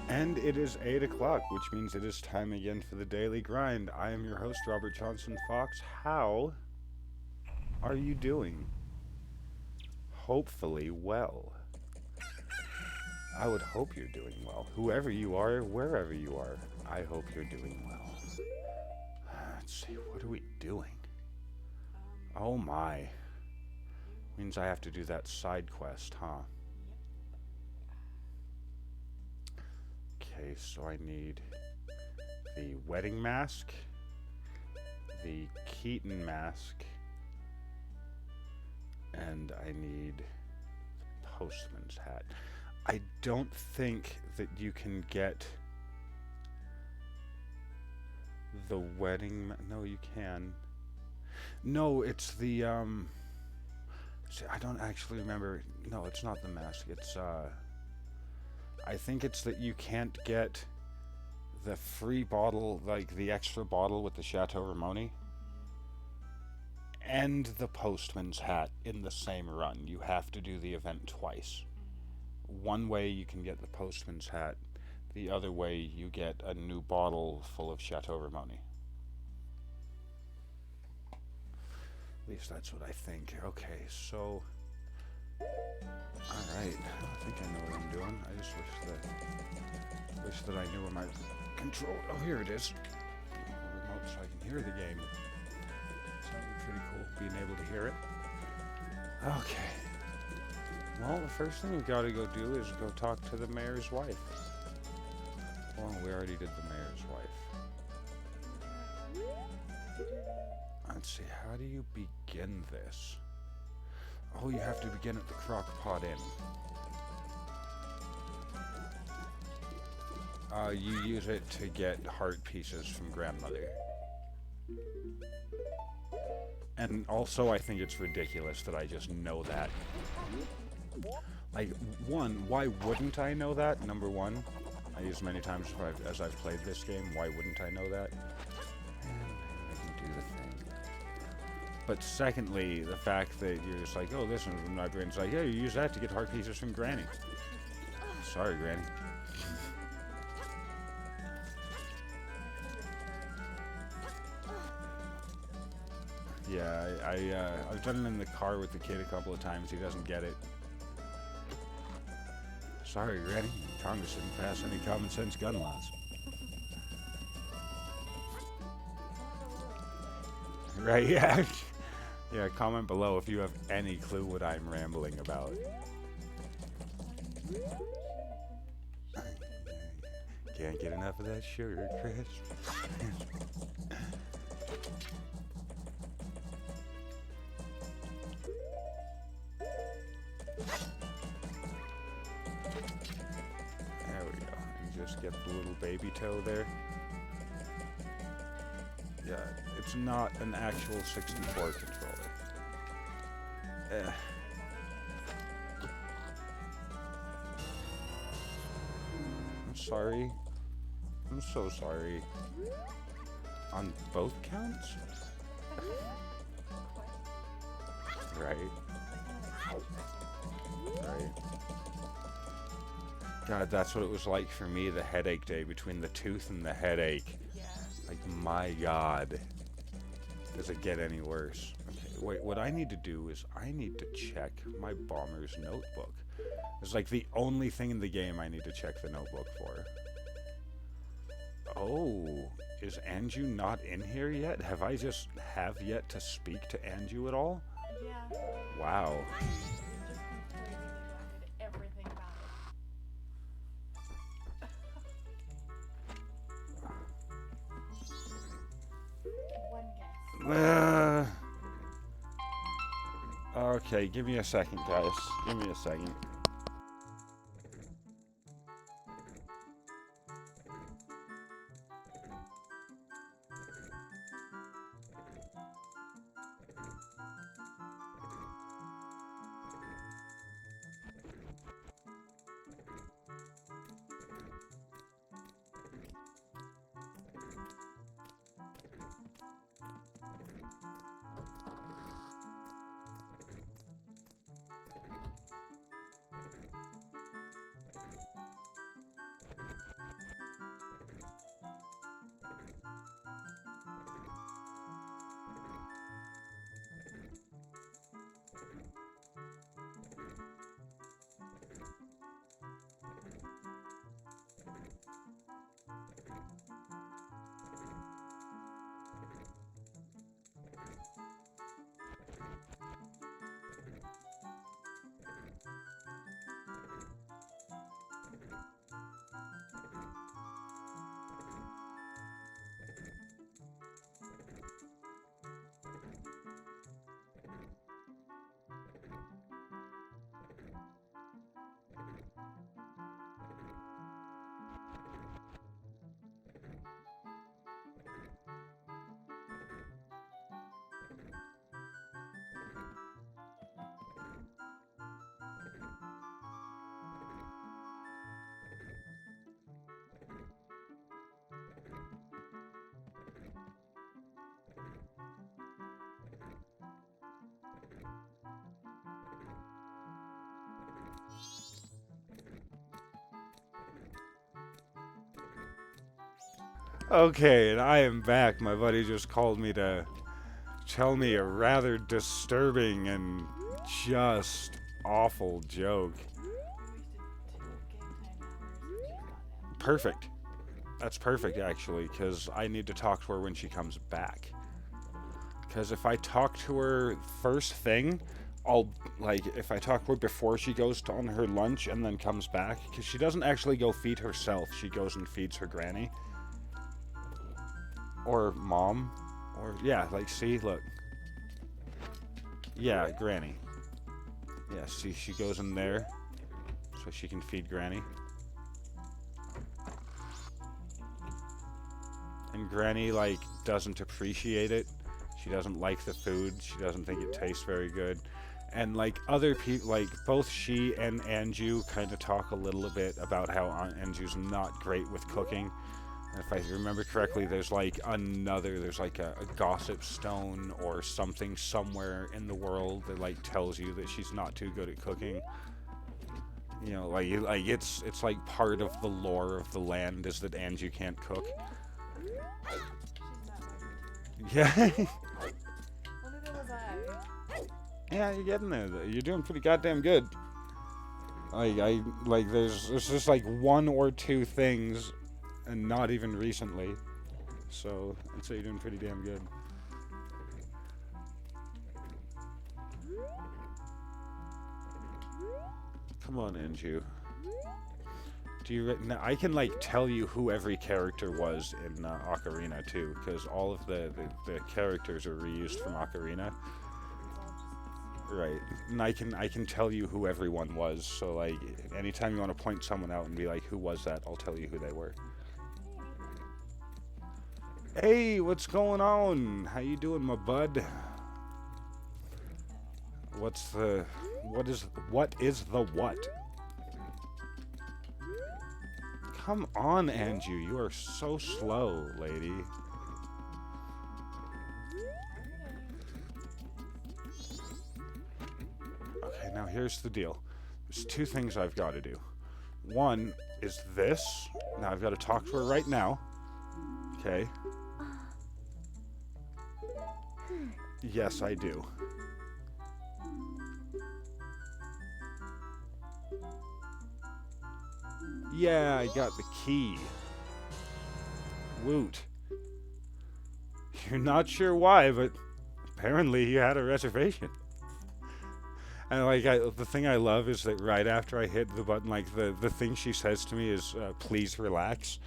And it is 8 o'clock, which means it is time again for the daily grind. I am your host, Robert Johnson Fox. How are you doing? Hopefully well. I would hope you're doing well. Whoever you are, wherever you are, I hope you're doing well. Let's see, what are we doing? Oh my. Means I have to do that side quest, huh? Okay, so I need the wedding mask, the Keaton mask, and I need the postman's hat. I don't think that you can get the wedding no, you can. No, it's the see, I don't actually remember. No, it's not the mask. It's I think it's that you can't get the free bottle, like the extra bottle with the Chateau Ramoni, and the postman's hat in the same run. You have to do the event twice. One way you can get the postman's hat, the other way you get a new bottle full of Chateau Ramoni. At least that's what I think. Okay, so alright, I think I know what I'm doing. I just wish that I knew where my control... Oh, here it is. The remote so I can hear the game. That would be pretty cool, being able to hear it. Okay. Well, the first thing we gotta go do is go talk to the mayor's wife. Well, we already did the mayor's wife. Let's see, how do you begin this? Oh, you have to begin at the Crock-Pot Inn. You use it to get heart pieces from grandmother. And also, I think it's ridiculous that I just know that. Like, one, why wouldn't I know that? Number one, I use many times as I've played this game. Why wouldn't I know that? And I can do the thing. But secondly, the fact that you're just like, oh, this one, my brain's like, yeah, you use that to get heart pieces from Granny. Sorry, Granny. Yeah, I've done it in the car with the kid a couple of times. He doesn't get it. Sorry, Granny. Congress didn't pass any common sense gun laws. Right, yeah. Yeah, comment below if you have any clue what I'm rambling about. Can't get enough of that sugar, Chris. There we go. And just get the little baby toe there. Yeah, it's not an actual 64 controller. I'm sorry. I'm so sorry. On both counts? Right. Right. God, that's what it was like for me, the headache day, between the tooth and the headache. Yeah. Like, my God. Does it get any worse? Okay, wait, what I need to do is I need to check my bomber's notebook. It's like the only thing in the game I need to check the notebook for. Oh, is Anju not in here yet? Have I just yet to speak to Anju at all? Yeah. Wow. Just completely neglected everything about it. One guess. Okay, give me a second, guys. Give me a second. Okay, and I am back. My buddy just called me to tell me a rather disturbing and just awful joke. Perfect. That's perfect, actually, because I need to talk to her when she comes back. Because if I talk to her first thing, if I talk to her before she goes on her lunch and then comes back, because she doesn't actually go feed herself, she goes and feeds her granny. Or mom. Or, yeah, see, look. Yeah, granny. Yeah, see, she goes in there so she can feed granny. And granny, doesn't appreciate it. She doesn't like the food. She doesn't think it tastes very good. And, other people, both she and Anju kind of talk a little bit about how Anju's not great with cooking. If I remember correctly, there's a gossip stone or something somewhere in the world that tells you that she's not too good at cooking. You know, it's part of the lore of the land is that Anju can't cook. Yeah. Well, neither was I. Yeah, you're getting there. You're doing pretty goddamn good. There's just one or two things. And not even recently. So, I'd say you're doing pretty damn good. Come on, Anju. Do you? Now, I can like tell you who every character was in Ocarina too, because all of the characters are reused from Ocarina. Right, and I can tell you who everyone was. So like, anytime you want to point someone out and be like, "Who was that?" I'll tell you who they were. Hey, what's going on? How you doing, my bud? What is the what? Come on, Anju, you are so slow, lady. Okay, now here's the deal. There's two things I've got to do. One is this. Now I've got to talk to her right now. Okay. Yes, I do. Yeah, I got the key. Woot. You're not sure why, but apparently you had a reservation. And like, the thing I love is that right after I hit the button, like the thing she says to me is, "Please relax,"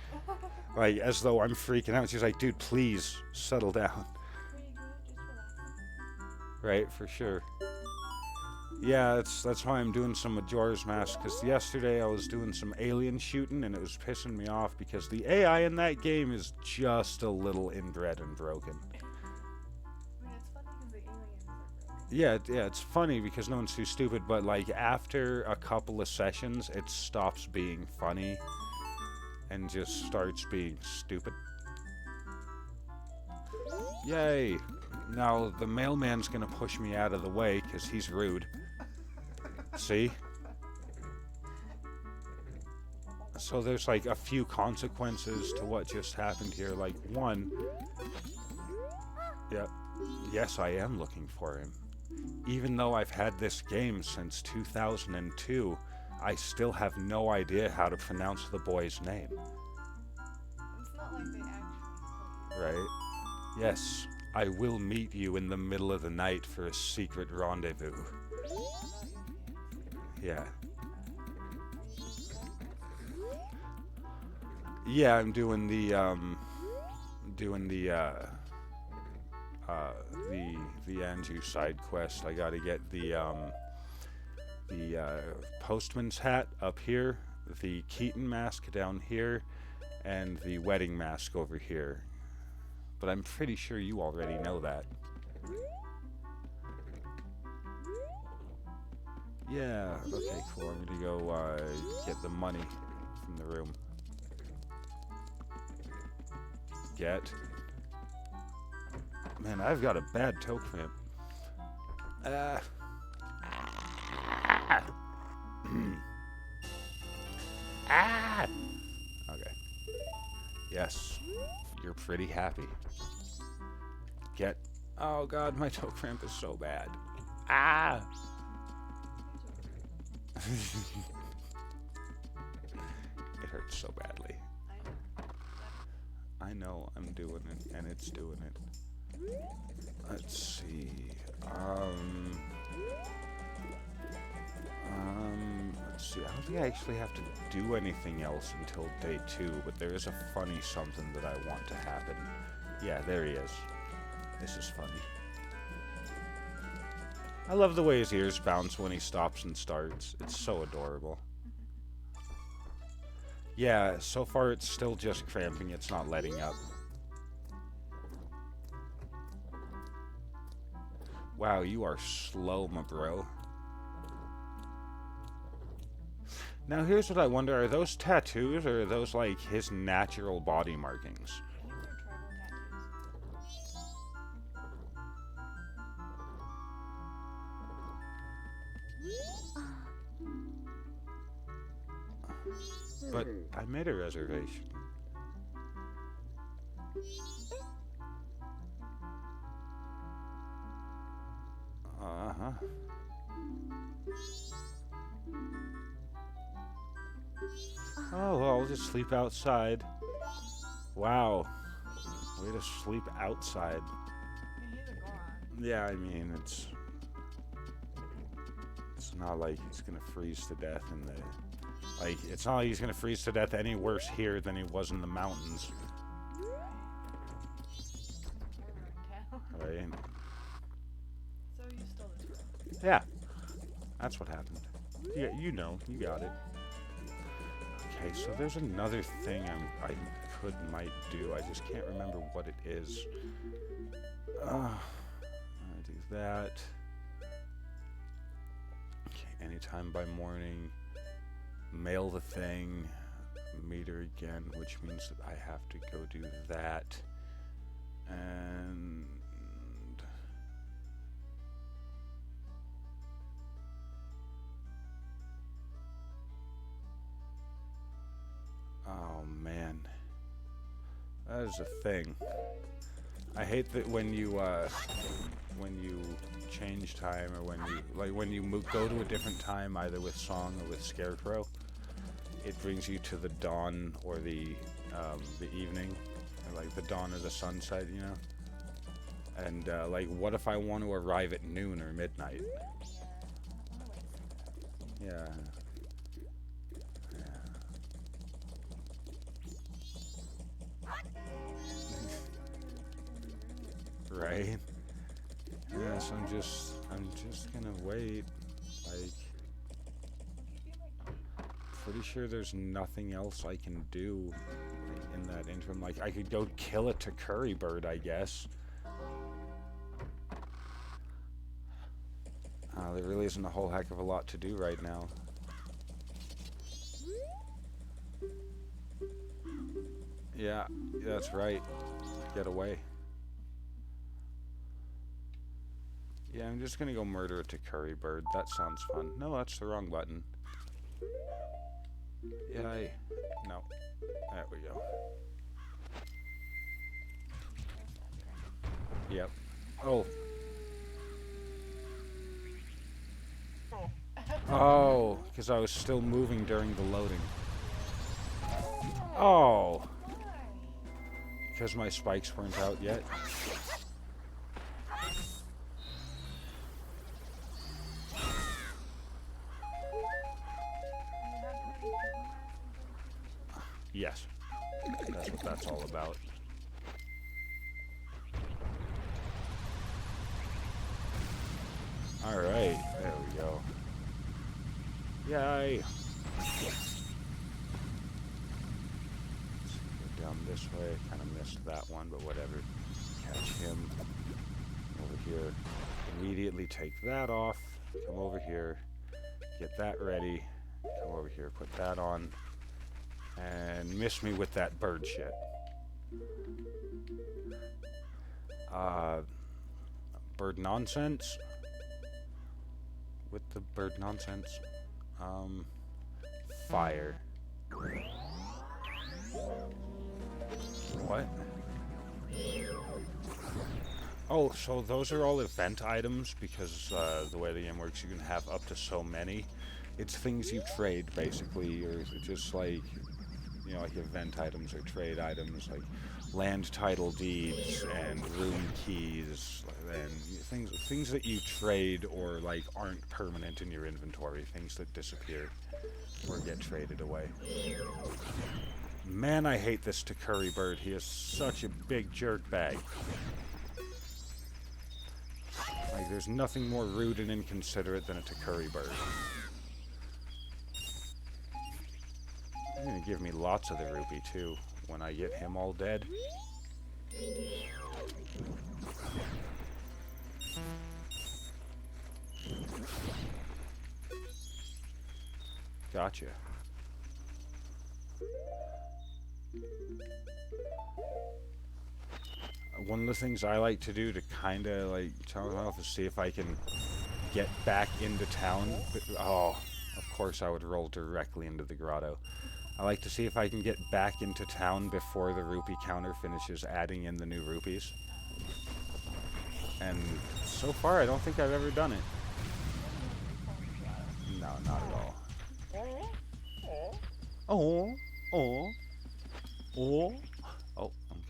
like as though I'm freaking out. She's like, "Dude, please settle down." Right, for sure. Yeah, that's why I'm doing some Majora's Mask, because yesterday I was doing some alien shooting and it was pissing me off because the AI in that game is just a little inbred and broken. Yeah, it's funny because no one's too stupid, but like after a couple of sessions, it stops being funny and just starts being stupid. Yay! Now the mailman's gonna push me out of the way because he's rude. See? So there's like a few consequences to what just happened here. Like one, yep, yes, I am looking for him. Even though I've had this game since 2002, I still have no idea how to pronounce the boy's name. It's not like they actually told you. Right? Yes, I will meet you in the middle of the night for a secret rendezvous. Yeah. Yeah, I'm doing the Anju side quest. I gotta get the postman's hat up here, the Keaton mask down here, and the wedding mask over here. But I'm pretty sure you already know that. Yeah, okay, cool. I'm gonna go get the money from the room. Get. Man, I've got a bad toe cramp. Okay. Yes. You're pretty happy. Get. Oh god, my toe cramp is so bad. Ah! It hurts so badly. I know I'm doing it, and it's doing it. Let's see. Let's see. I don't think I actually have to do anything else until day 2, but there is a funny something that I want to happen. Yeah, there he is. This is funny. I love the way his ears bounce when he stops and starts. It's so adorable. Yeah, so far it's still just cramping. It's not letting up. Wow, you are slow, my bro. Now here's what I wonder. Are those tattoos or are those like his natural body markings? But I made a reservation. Uh-huh. Oh, well, I'll just sleep outside. Wow. Way to sleep outside. He's a god. Yeah, I mean, it's It's not like he's gonna freeze to death in the... Like, it's not like he's gonna freeze to death any worse here than he was in the mountains. Right? So you stole this room. Yeah. That's what happened. Yeah, you know. You got it. Okay, so there's another thing might do. I just can't remember what it is. I'm gonna do that. Okay, anytime by morning. Mail the thing. Meet her again, which means that I have to go do that. And... oh, man. That is a thing. I hate that when you change time, or when you go to a different time, either with Song or with Scarecrow, it brings you to the dawn or the evening, or like the dawn or the sunset, you know? And like, what if I want to arrive at noon or midnight? Yeah. Right? Yes, I'm just gonna wait. Like, pretty sure there's nothing else I can do in that interim. Like, I could go kill a Takuri bird, I guess. There really isn't a whole heck of a lot to do right now. Yeah, that's right. Get away. Yeah, I'm just gonna go murder a Takuri bird. That sounds fun. No, that's the wrong button. Yeah, no. There we go. Yep. Oh. Oh, because I was still moving during the loading. Oh. Because my spikes weren't out yet. Yes. That's what that's all about. Alright, there we go. Yay! Let's go down this way. Kind of missed that one, but whatever. Catch him. Over here. Immediately take that off. Come over here. Get that ready. Come over here. Put that on. And miss me with that bird shit. Bird nonsense? With the bird nonsense. Fire. What? Oh, so those are all event items, because the way the game works, you can have up to so many. It's things you trade, basically, or just like, you know, like event items or trade items, like land title deeds and room keys, and things that you trade or like aren't permanent in your inventory, things that disappear or get traded away. Man, I hate this Takuri bird. He is such a big jerk bag. Like, there's nothing more rude and inconsiderate than a Takuri bird. He's gonna give me lots of the rupee, too, when I get him all dead. Gotcha. One of the things I like to do to kind of, like, turn off is see if I can get back into town. Oh, of course I would roll directly into the grotto. I like to see if I can get back into town before the rupee counter finishes adding in the new rupees. And so far, I don't think I've ever done it. No, not at all. Oh, oh, oh. Oh, okay.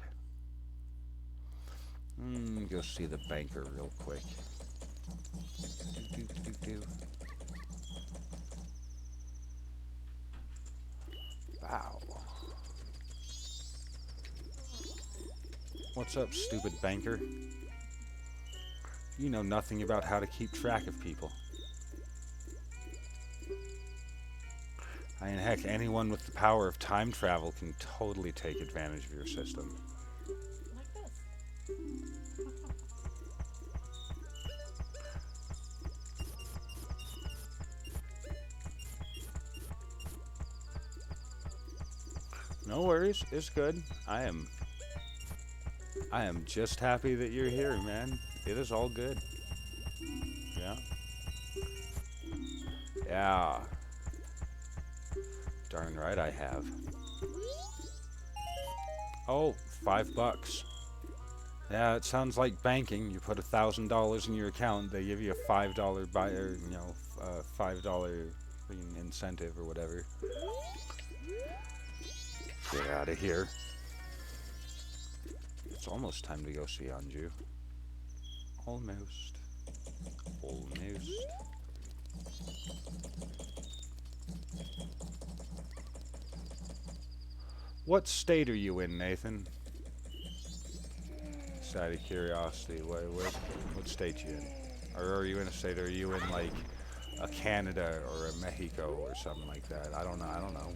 Go see the banker real quick. Wow. What's up, stupid banker? You know nothing about how to keep track of people. I mean, heck, anyone with the power of time travel can totally take advantage of your system. Like this. No worries, it's good. I am just happy that you're here, man. It is all good. Yeah. Yeah. Darn right I have. Oh, $5. Yeah, it sounds like banking. You put $1,000 in your account, they give you a $5 buy, or $5 incentive or whatever. Get out of here. It's almost time to go see Anju. Almost. Almost. What state are you in, Nathan? Just out of curiosity, what state you in? Or are you in a state, or are you in like a Canada or a Mexico or something like that? I don't know.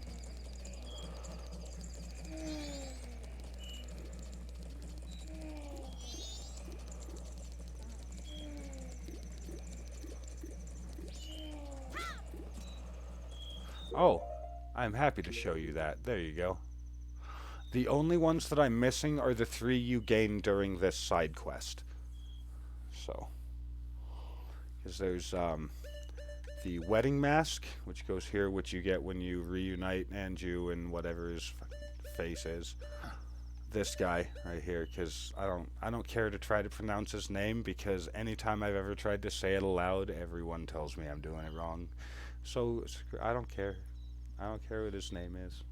Oh, I'm happy to show you that. There you go. The only ones that I'm missing are the 3 you gain during this side quest. So, because there's the wedding mask, which goes here, which you get when you reunite Anju and whatever his face is. This guy right here, because I don't care to try to pronounce his name, because anytime I've ever tried to say it aloud, everyone tells me I'm doing it wrong. So I don't care. I don't care what his name is.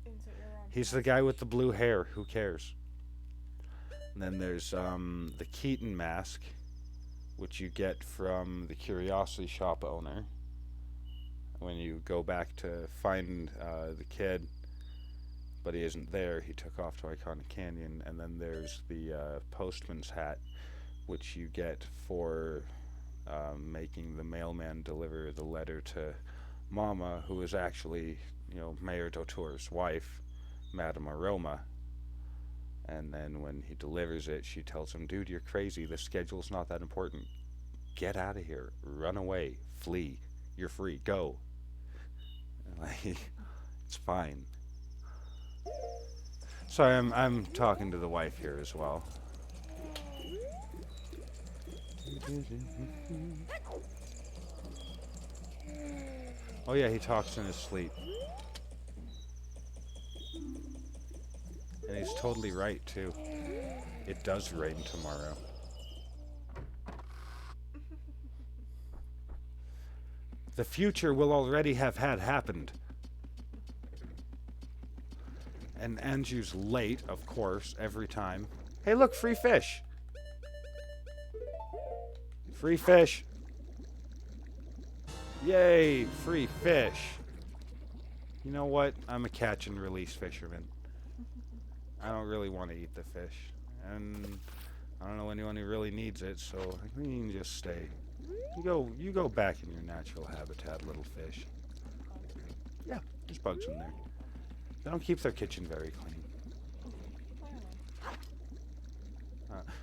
He's the guy with the blue hair. Who cares? And then there's the Keaton mask, which you get from the Curiosity Shop owner when you go back to find the kid, but he isn't there. He took off to Iconic Canyon. And then there's the postman's hat, which you get for making the mailman deliver the letter to Mama, who is actually, Mayor Dotour's wife, Madame Aroma. And then when he delivers it, she tells him, "Dude, you're crazy. The schedule's not that important. Get out of here. Run away. Flee. You're free. Go." And like, it's fine. Sorry, I'm talking to the wife here as well. Oh yeah, he talks in his sleep. And he's totally right, too. It does rain tomorrow. The future will already have had happened. And Anju's late, of course, every time. Hey, look, free fish. Free fish. Yay, free fish. You know what? I'm a catch and release fisherman. I don't really want to eat the fish, and I don't know anyone who really needs it, so we can just stay. You go back in your natural habitat, little fish. Yeah, there's bugs in there. They don't keep their kitchen very clean.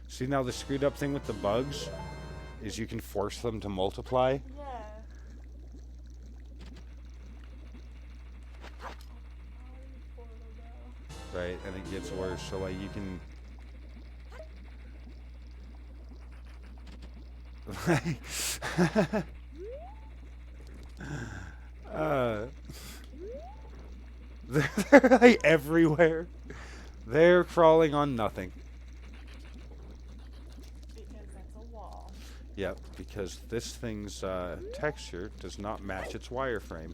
See, now the screwed up thing with the bugs is you can force them to multiply. Yeah. Right, and it gets worse, so like you can they're like everywhere. They're crawling on nothing. Because that's a wall. Yep, because this thing's texture does not match its wireframe.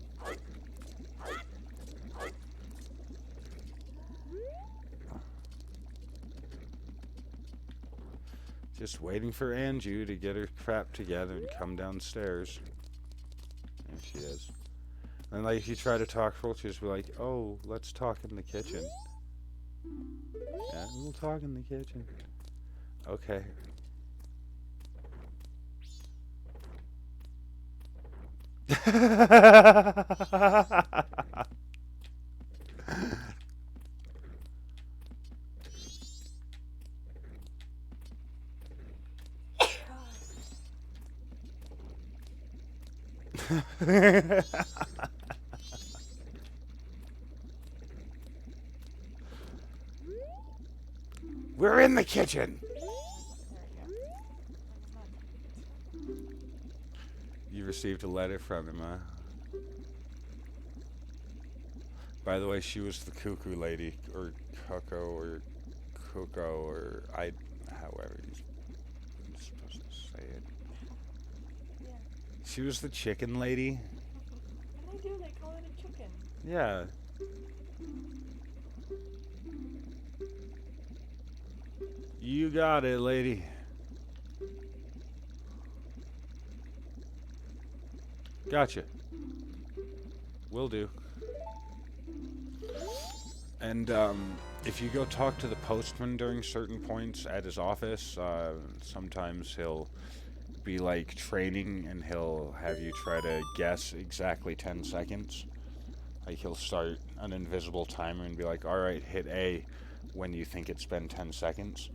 Just waiting for Anju to get her crap together and come downstairs. There she is. And like, if you try to talk to her, she'll just be like, "Oh, let's talk in the kitchen." Yeah, we'll talk in the kitchen. Okay. We're in the kitchen. There we go. You received a letter from him, huh? By the way, she was the cuckoo lady, or Coco, or however you're supposed to say it. Yeah. She was the chicken lady. What do they do? They call it a chicken. Yeah. You got it, lady. Gotcha. Will do. And if you go talk to the postman during certain points at his office, sometimes he'll be like training and he'll have you try to guess exactly 10 seconds. Like he'll start an invisible timer and be like, alright, hit A when you think it's been 10 seconds.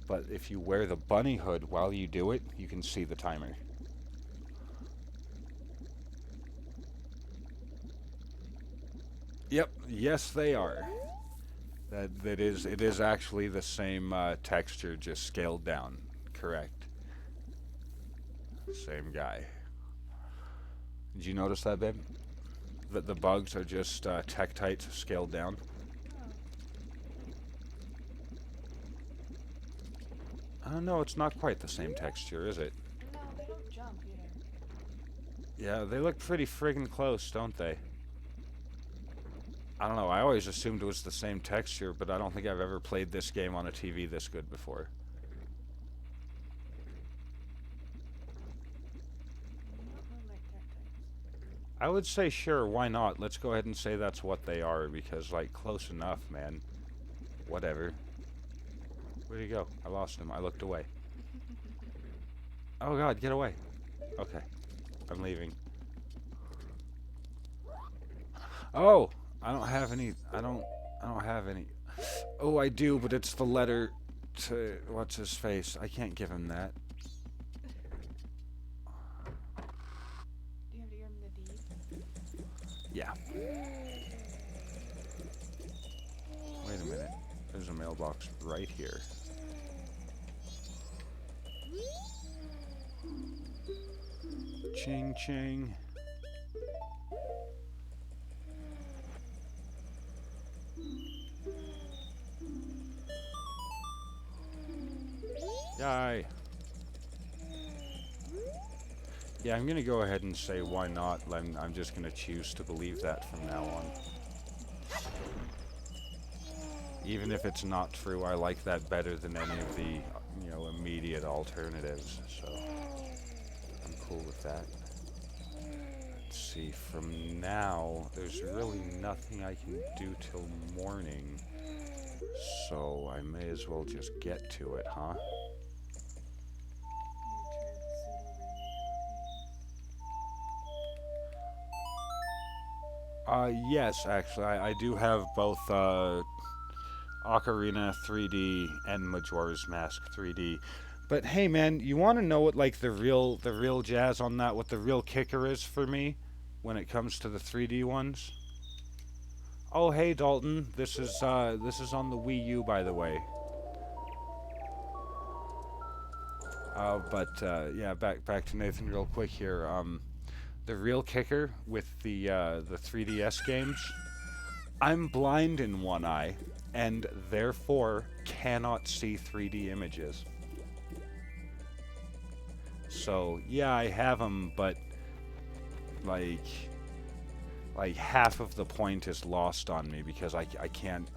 But if you wear the bunny hood while you do it, you can see the timer. Yep, yes they are. It is actually the same texture, just scaled down. Correct. Same guy. Did you notice that, babe? That the bugs are just Tektites scaled down. I don't know, it's not quite the same texture, is it? No, they don't jump either. Yeah, they look pretty friggin' close, don't they? I don't know, I always assumed it was the same texture, but I don't think I've ever played this game on a TV this good before. They don't look like tactics. I would say sure, why not? Let's go ahead and say that's what they are, because, like, close enough, man. Whatever. Where'd he go? I lost him. I looked away. Oh god, get away. Okay. I'm leaving. Oh! I don't have any... I don't have any... Oh, I do, but it's the letter to... What's his face? I can't give him that. Do you have to give him the deed? Yeah. Wait a minute. There's a mailbox right here. Ching ching. Yay. Yeah, I'm gonna go ahead and say why not. I'm just gonna choose to believe that from now on. Even if it's not true, I like that better than any of the, immediate alternatives, so I'm cool with that. Let's see, from now, there's really nothing I can do till morning, so I may as well just get to it, huh? Yes, actually, I do have both, Ocarina 3D and Majora's Mask 3D. But hey man, you want to know what like the real jazz on that, what the real kicker is for me when it comes to the 3D ones? Oh hey Dalton, this is on the Wii U by the way. Yeah, back to Nathan real quick here. The real kicker with the 3DS games, I'm blind in one eye and therefore cannot see 3D images. So yeah, I have them, but like half of the point is lost on me because I can't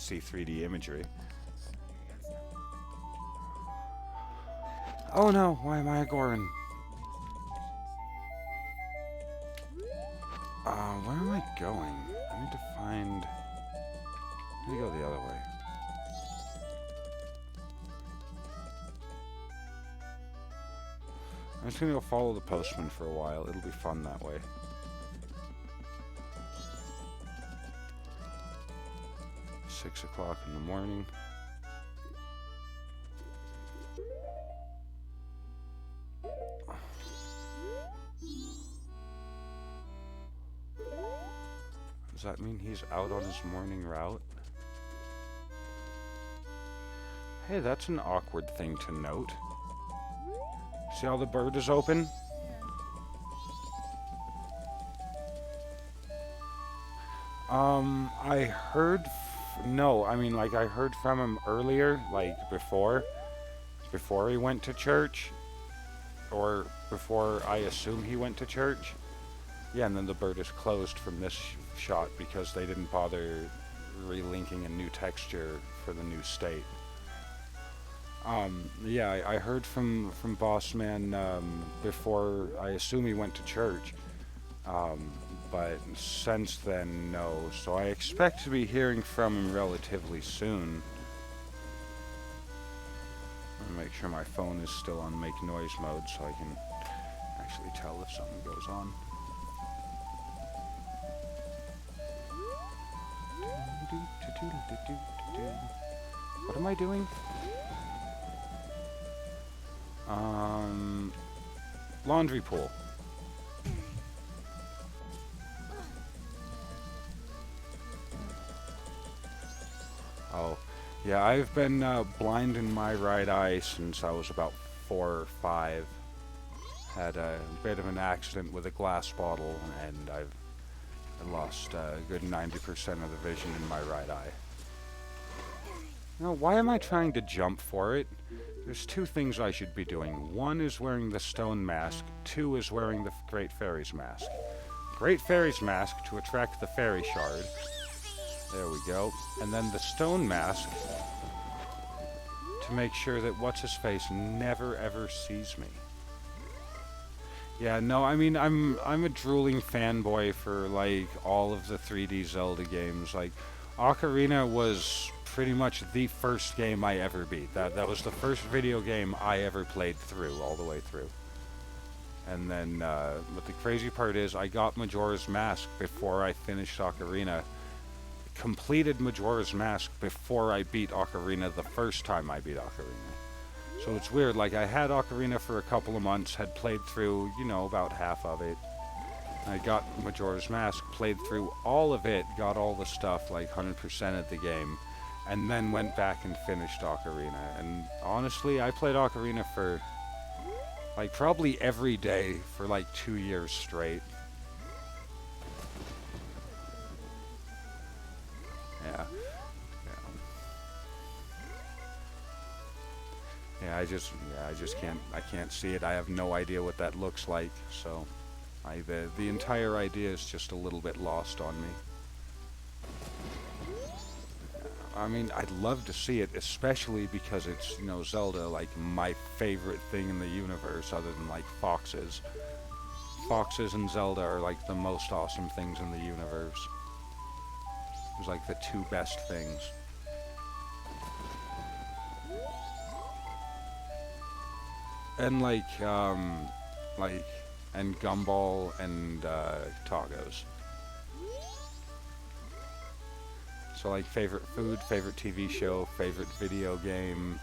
see 3D imagery. Oh no, why am I a Goron? Where am I going? I need to find... Let me go the other way. I'm just gonna go follow the postman for a while. It'll be fun that way. Six o'clock in the morning. Does that mean he's out on his morning route? Hey, that's an awkward thing to note. See how the bird is open? I heard... No, I mean, like, I heard from him earlier, like, before he went to church. Or before I assume he went to church. Yeah, and then the bird is closed from this shot because they didn't bother relinking a new texture for the new state. Yeah, I heard from Bossman before I assume he went to church. But since then, no. So I expect to be hearing from him relatively soon. I'm gonna make sure my phone is still on make noise mode so I can actually tell if something goes on. What am I doing? Laundry pool. Oh, yeah, I've been blind in my right eye since I was about 4 or 5. Had a bit of an accident with a glass bottle, and I lost a good 90% of the vision in my right eye. Now, why am I trying to jump for it? There's 2 things I should be doing. 1 is wearing the stone mask. 2 is wearing the Great Fairy's mask. Great Fairy's mask to attract the fairy shard. There we go. And then the stone mask to make sure that what's-his-face never ever sees me. Yeah, no, I mean, I'm a drooling fanboy for, like, all of the 3D Zelda games. Like, Ocarina was pretty much the first game I ever beat. That was the first video game I ever played through, all the way through. And then, but the crazy part is, I got Majora's Mask before I finished Ocarina. Completed Majora's Mask before I beat Ocarina the first time I beat Ocarina. So it's weird, like, I had Ocarina for a couple of months, had played through, you know, about half of it. I got Majora's Mask, played through all of it, got all the stuff, like 100% of the game, and then went back and finished Ocarina. And honestly, I played Ocarina for, like, probably every day for, like, 2 years straight. Yeah. Yeah, I just can't see it. I have no idea what that looks like, so the entire idea is just a little bit lost on me. I mean, I'd love to see it, especially because it's, you know, Zelda, like, my favorite thing in the universe, other than, like, foxes. Foxes and Zelda are, like, the most awesome things in the universe. It's like the 2 best things. And, and Gumball and, Toggos. So, like, favorite food, favorite TV show, favorite video game,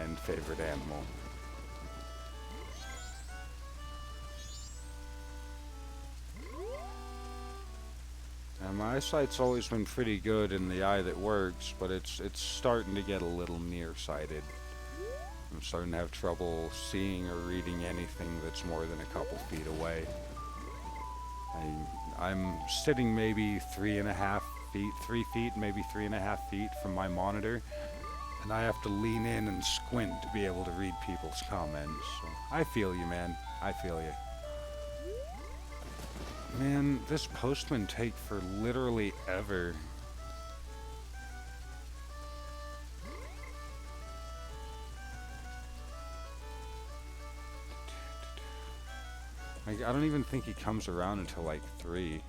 and favorite animal. And my eyesight's always been pretty good in the eye that works, but it's starting to get a little nearsighted. I'm starting to have trouble seeing or reading anything that's more than a couple feet away. I'm sitting maybe 3.5 feet, 3 feet, maybe 3.5 feet from my monitor, and I have to lean in and squint to be able to read people's comments. So I feel you, man. I feel you. Man, this postman take for literally ever. Like, I don't even think he comes around until like 3.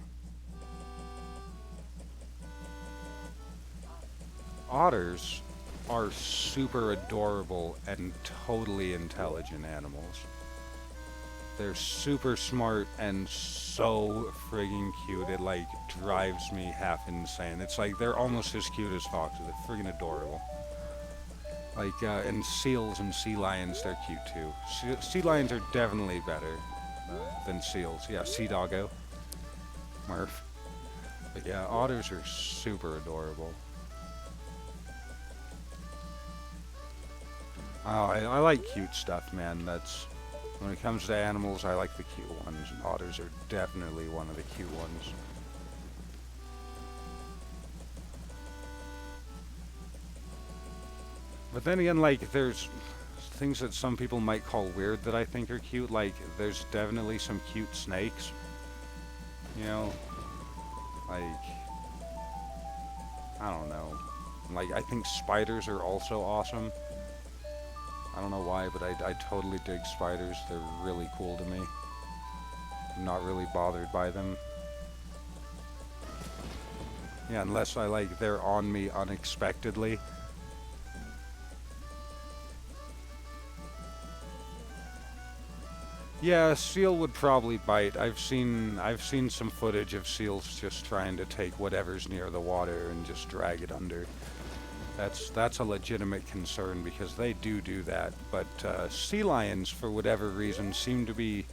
Otters are super adorable and totally intelligent animals. They're super smart and so friggin' cute. It like drives me half insane. It's like they're almost as cute as foxes. They're friggin' adorable. Like, and seals and sea lions, they're cute too. Sea lions are definitely better than seals. Yeah, sea doggo. Murph. But yeah, otters are super adorable. Oh, I like cute stuff, man. That's when it comes to animals, I like the cute ones, and otters are definitely one of the cute ones. But then again, like, there's things that some people might call weird that I think are cute. Like, there's definitely some cute snakes. You know, like, I don't know. Like, I think spiders are also awesome. I don't know why, but I totally dig spiders. They're really cool to me. I'm not really bothered by them. Yeah, unless I like they're on me unexpectedly. Yeah, a seal would probably bite. I've seen some footage of seals just trying to take whatever's near the water and just drag it under. That's a legitimate concern because they do that. But sea lions, for whatever reason, seem to be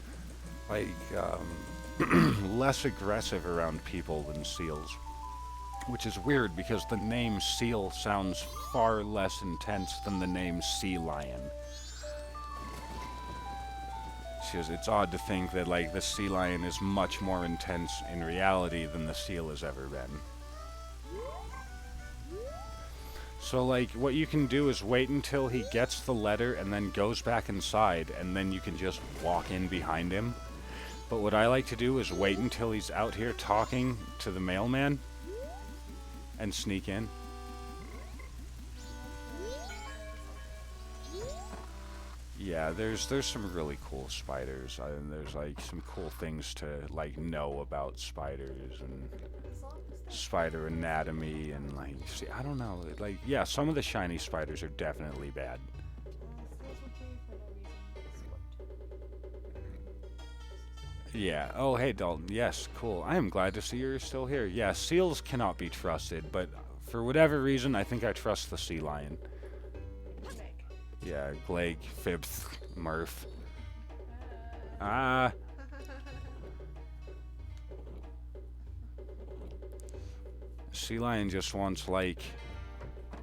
like less aggressive around people than seals, which is weird because the name seal sounds far less intense than the name sea lion. It's odd to think that like the sea lion is much more intense in reality than the seal has ever been. So like what you can do is wait until he gets the letter and then goes back inside, and then you can just walk in behind him. But what I like to do is wait until he's out here talking to the mailman and sneak in. Yeah, there's some really cool spiders, and there's like some cool things to like know about spiders and spider anatomy and like see, I don't know, like yeah, some of the shiny spiders are definitely bad. Yeah. Oh, hey Dalton. Yes, cool. I am glad to see you're still here. Yeah, seals cannot be trusted, but for whatever reason, I think I trust the sea lion. Yeah, Blake, Fibth, Murph. Ah. Sea lion just wants like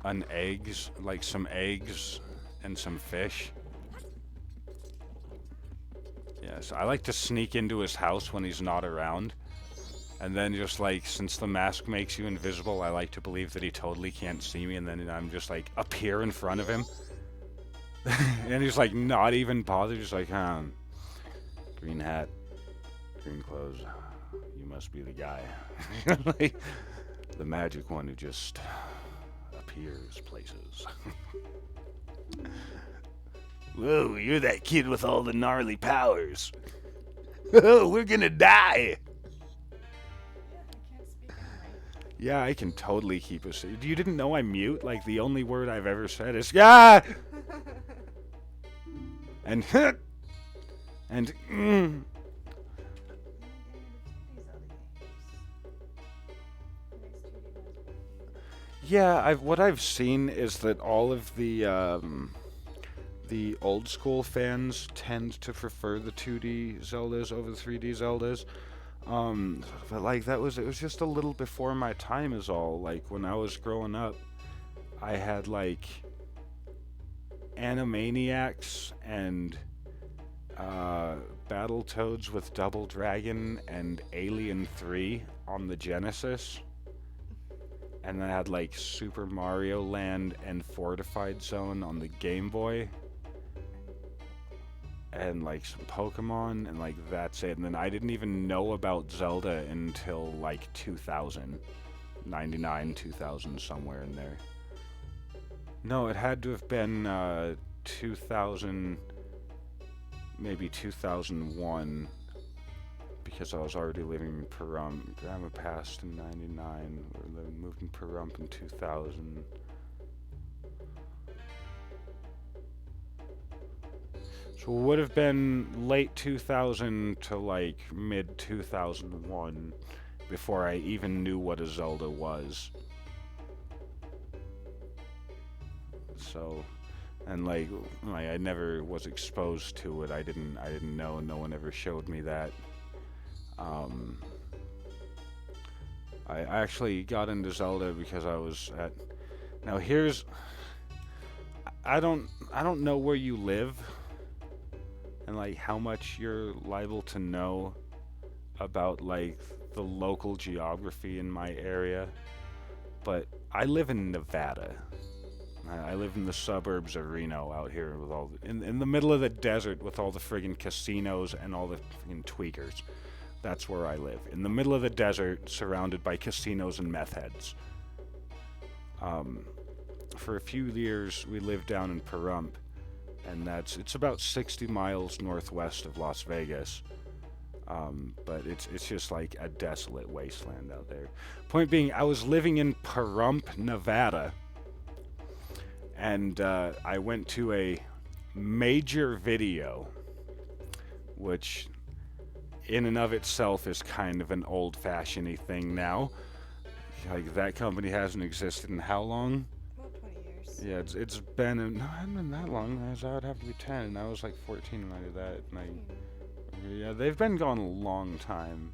some eggs and some fish. Yes, I like to sneak into his house when he's not around. And then just like, since the mask makes you invisible, I like to believe that he totally can't see me, and then I'm just like appear in front of him. And he's like not even bothered, just like, green hat, green clothes, you must be the guy. Like, the magic one who just appears places. Whoa, you're that kid with all the gnarly powers. Oh, we're gonna die. Yeah, I can totally keep a secret. You didn't know I'm mute? Like, the only word I've ever said is, ah! And, and, Yeah, what I've seen is that all of the old school fans tend to prefer the 2D Zeldas over the 3D Zeldas. But like it was just a little before my time is all. Like when I was growing up, I had like Animaniacs and Battletoads with Double Dragon and Alien 3 on the Genesis. And then I had like Super Mario Land and Fortified Zone on the Game Boy. And like some Pokemon, and like that's it. And then I didn't even know about Zelda until like 2000. 99, 2000, somewhere in there. No, it had to have been 2000, maybe 2001. because I was already living in Pahrump. Grandma passed in '99. We moved in Pahrump in 2000. So it would have been late 2000 to like mid 2001 before I even knew what a Zelda was. So, and like I never was exposed to it. I didn't know. No one ever showed me that. I actually got into Zelda because I was at. Now here's. I don't know where you live, and like how much you're liable to know about like the local geography in my area, but I live in Nevada. I live in the suburbs of Reno out here with all in the middle of the desert with all the friggin' casinos and all the friggin' tweakers. That's where I live. In the middle of the desert, surrounded by casinos and meth heads. For a few years, we lived down in Pahrump, and it's about 60 miles northwest of Las Vegas. But it's just like a desolate wasteland out there. Point being, I was living in Pahrump, Nevada, and I went to a Major Video, which in and of itself is kind of an old-fashioned-y thing now. Like, that company hasn't existed in how long? About 20 years. Yeah, it hasn't been that long. I would have to be 10, and I was like 14 when I did that. And yeah, they've been gone a long time.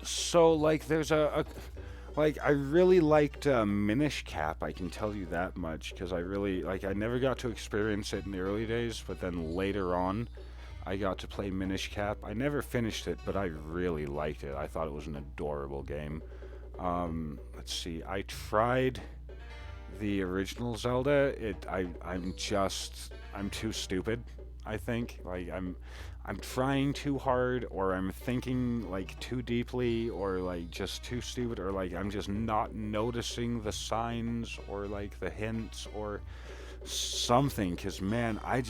So, like, there's like, I really liked Minish Cap, I can tell you that much, because I really, like, I never got to experience it in the early days, but then later on, I got to play Minish Cap. I never finished it, but I really liked it. I thought it was an adorable game. Let's see, I tried the original Zelda. I'm too stupid, I think. Like, I'm trying too hard, or I'm thinking like too deeply, or like just too stupid, or like I'm just not noticing the signs or like the hints or something, because man, I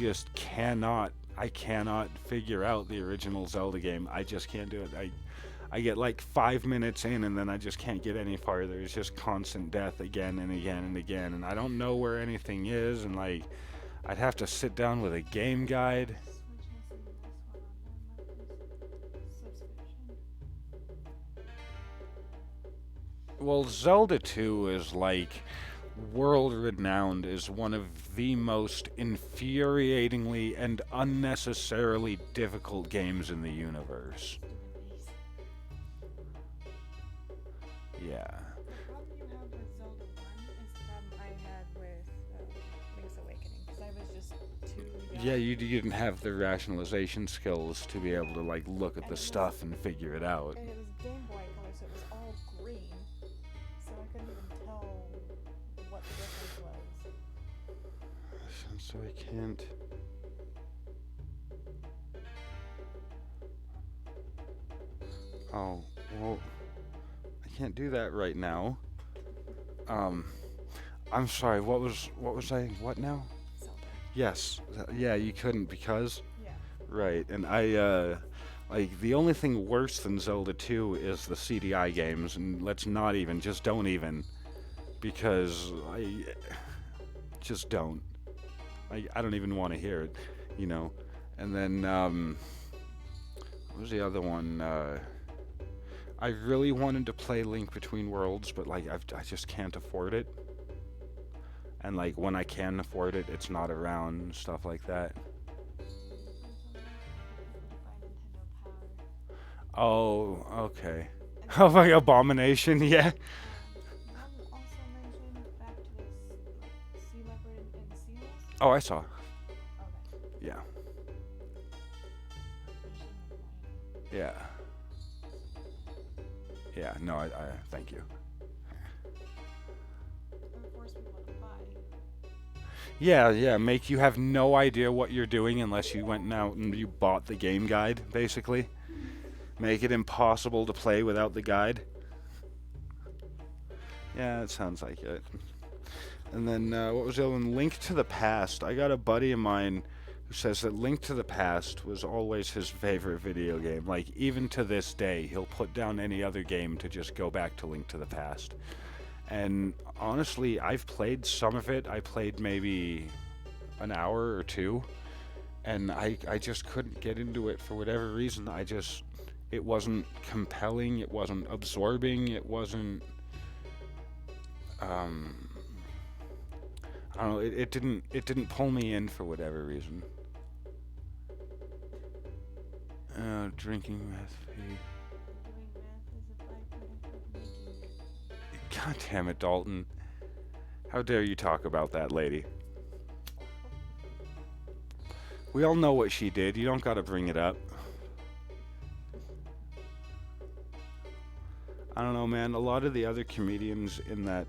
cannot figure out the original Zelda game. I just can't do it. I get like 5 minutes in, and then I just can't get any farther. It's just constant death again and again and again, and I don't know where anything is, and like I'd have to sit down with a game guide. Well, Zelda 2 is like world renowned as one of the most infuriatingly and unnecessarily difficult games in the universe. Yeah. The problem you have with Zelda 1 is the problem I had with Link's Awakening, because I was just too young. Yeah, you didn't have the rationalization skills to be able to like look at the stuff and figure it out. And it was Game Boy Color, so it was all green, so I couldn't even tell what the difference was. So I can't. Oh, well, I can't do that right now. I'm sorry, what was what now? Zelda. Yes, yeah, you couldn't because? Yeah. Right, and like, the only thing worse than Zelda 2 is the CDI games, and just don't even, because I just don't. I don't even want to hear it, you know. And then, what was the other one? I really wanted to play Link Between Worlds, but like I just can't afford it. And like when I can afford it, it's not around, stuff like that. Oh, okay. Oh, like Abomination, yeah. Also mentioned back to this, like, sea leopard and seals. Oh, I saw. Okay. Yeah. Yeah. Yeah, no, I thank you. Or force people to buy. Yeah, make you have no idea what you're doing unless you went out and you bought the game guide, basically. Make it impossible to play without the guide. Yeah, it sounds like it. And then, what was the other one? Link to the Past. I got a buddy of mine who says that Link to the Past was always his favorite video game. Like, even to this day, he'll put down any other game to just go back to Link to the Past. And honestly, I've played some of it. I played maybe an hour or two, and I just couldn't get into it for whatever reason. It wasn't compelling, it wasn't absorbing, it wasn't, I don't know, it didn't pull me in for whatever reason. Drinking meth pee. Doing math is a byproduct of making. God damn it, Dalton. How dare you talk about that lady? We all know what she did. You don't gotta bring it up. I don't know, man. A lot of the other comedians in that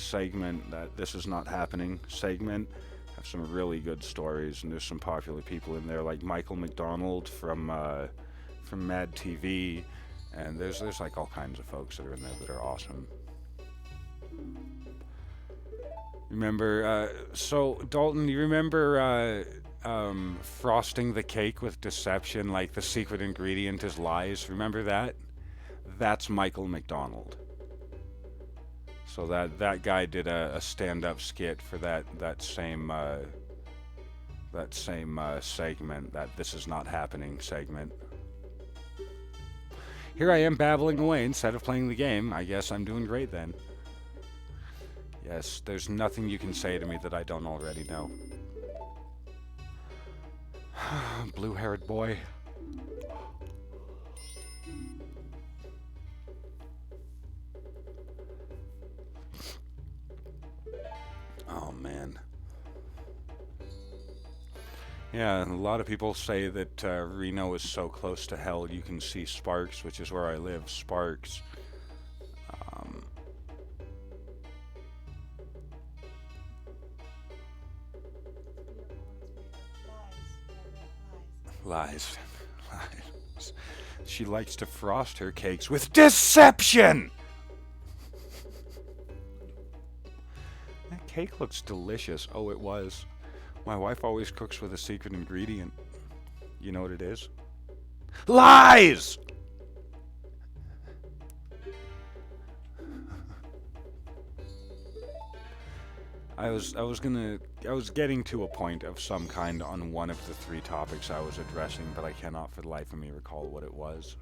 segment, that "This Is Not Happening" segment, have some really good stories, and there's some popular people in there, like Michael McDonald from Mad TV, and there's like all kinds of folks that are in there that are awesome. Remember, so Dalton, you remember frosting the cake with deception, like the secret ingredient is lies? Remember that? That's Michael McDonald. So that guy did a stand-up skit for that same segment, that "This Is Not Happening" segment. Here I am babbling away instead of playing the game. I guess I'm doing great then. Yes, there's nothing you can say to me that I don't already know. Blue-haired boy. Oh, man. Yeah, a lot of people say that Reno is so close to hell you can see Sparks, which is where I live. Sparks. Lies. Lies. She likes to frost her cakes with deception! That cake looks delicious. Oh, it was. My wife always cooks with a secret ingredient. You know what it is? Lies! I was getting to a point of some kind on one of the three topics I was addressing, but I cannot for the life of me recall what it was.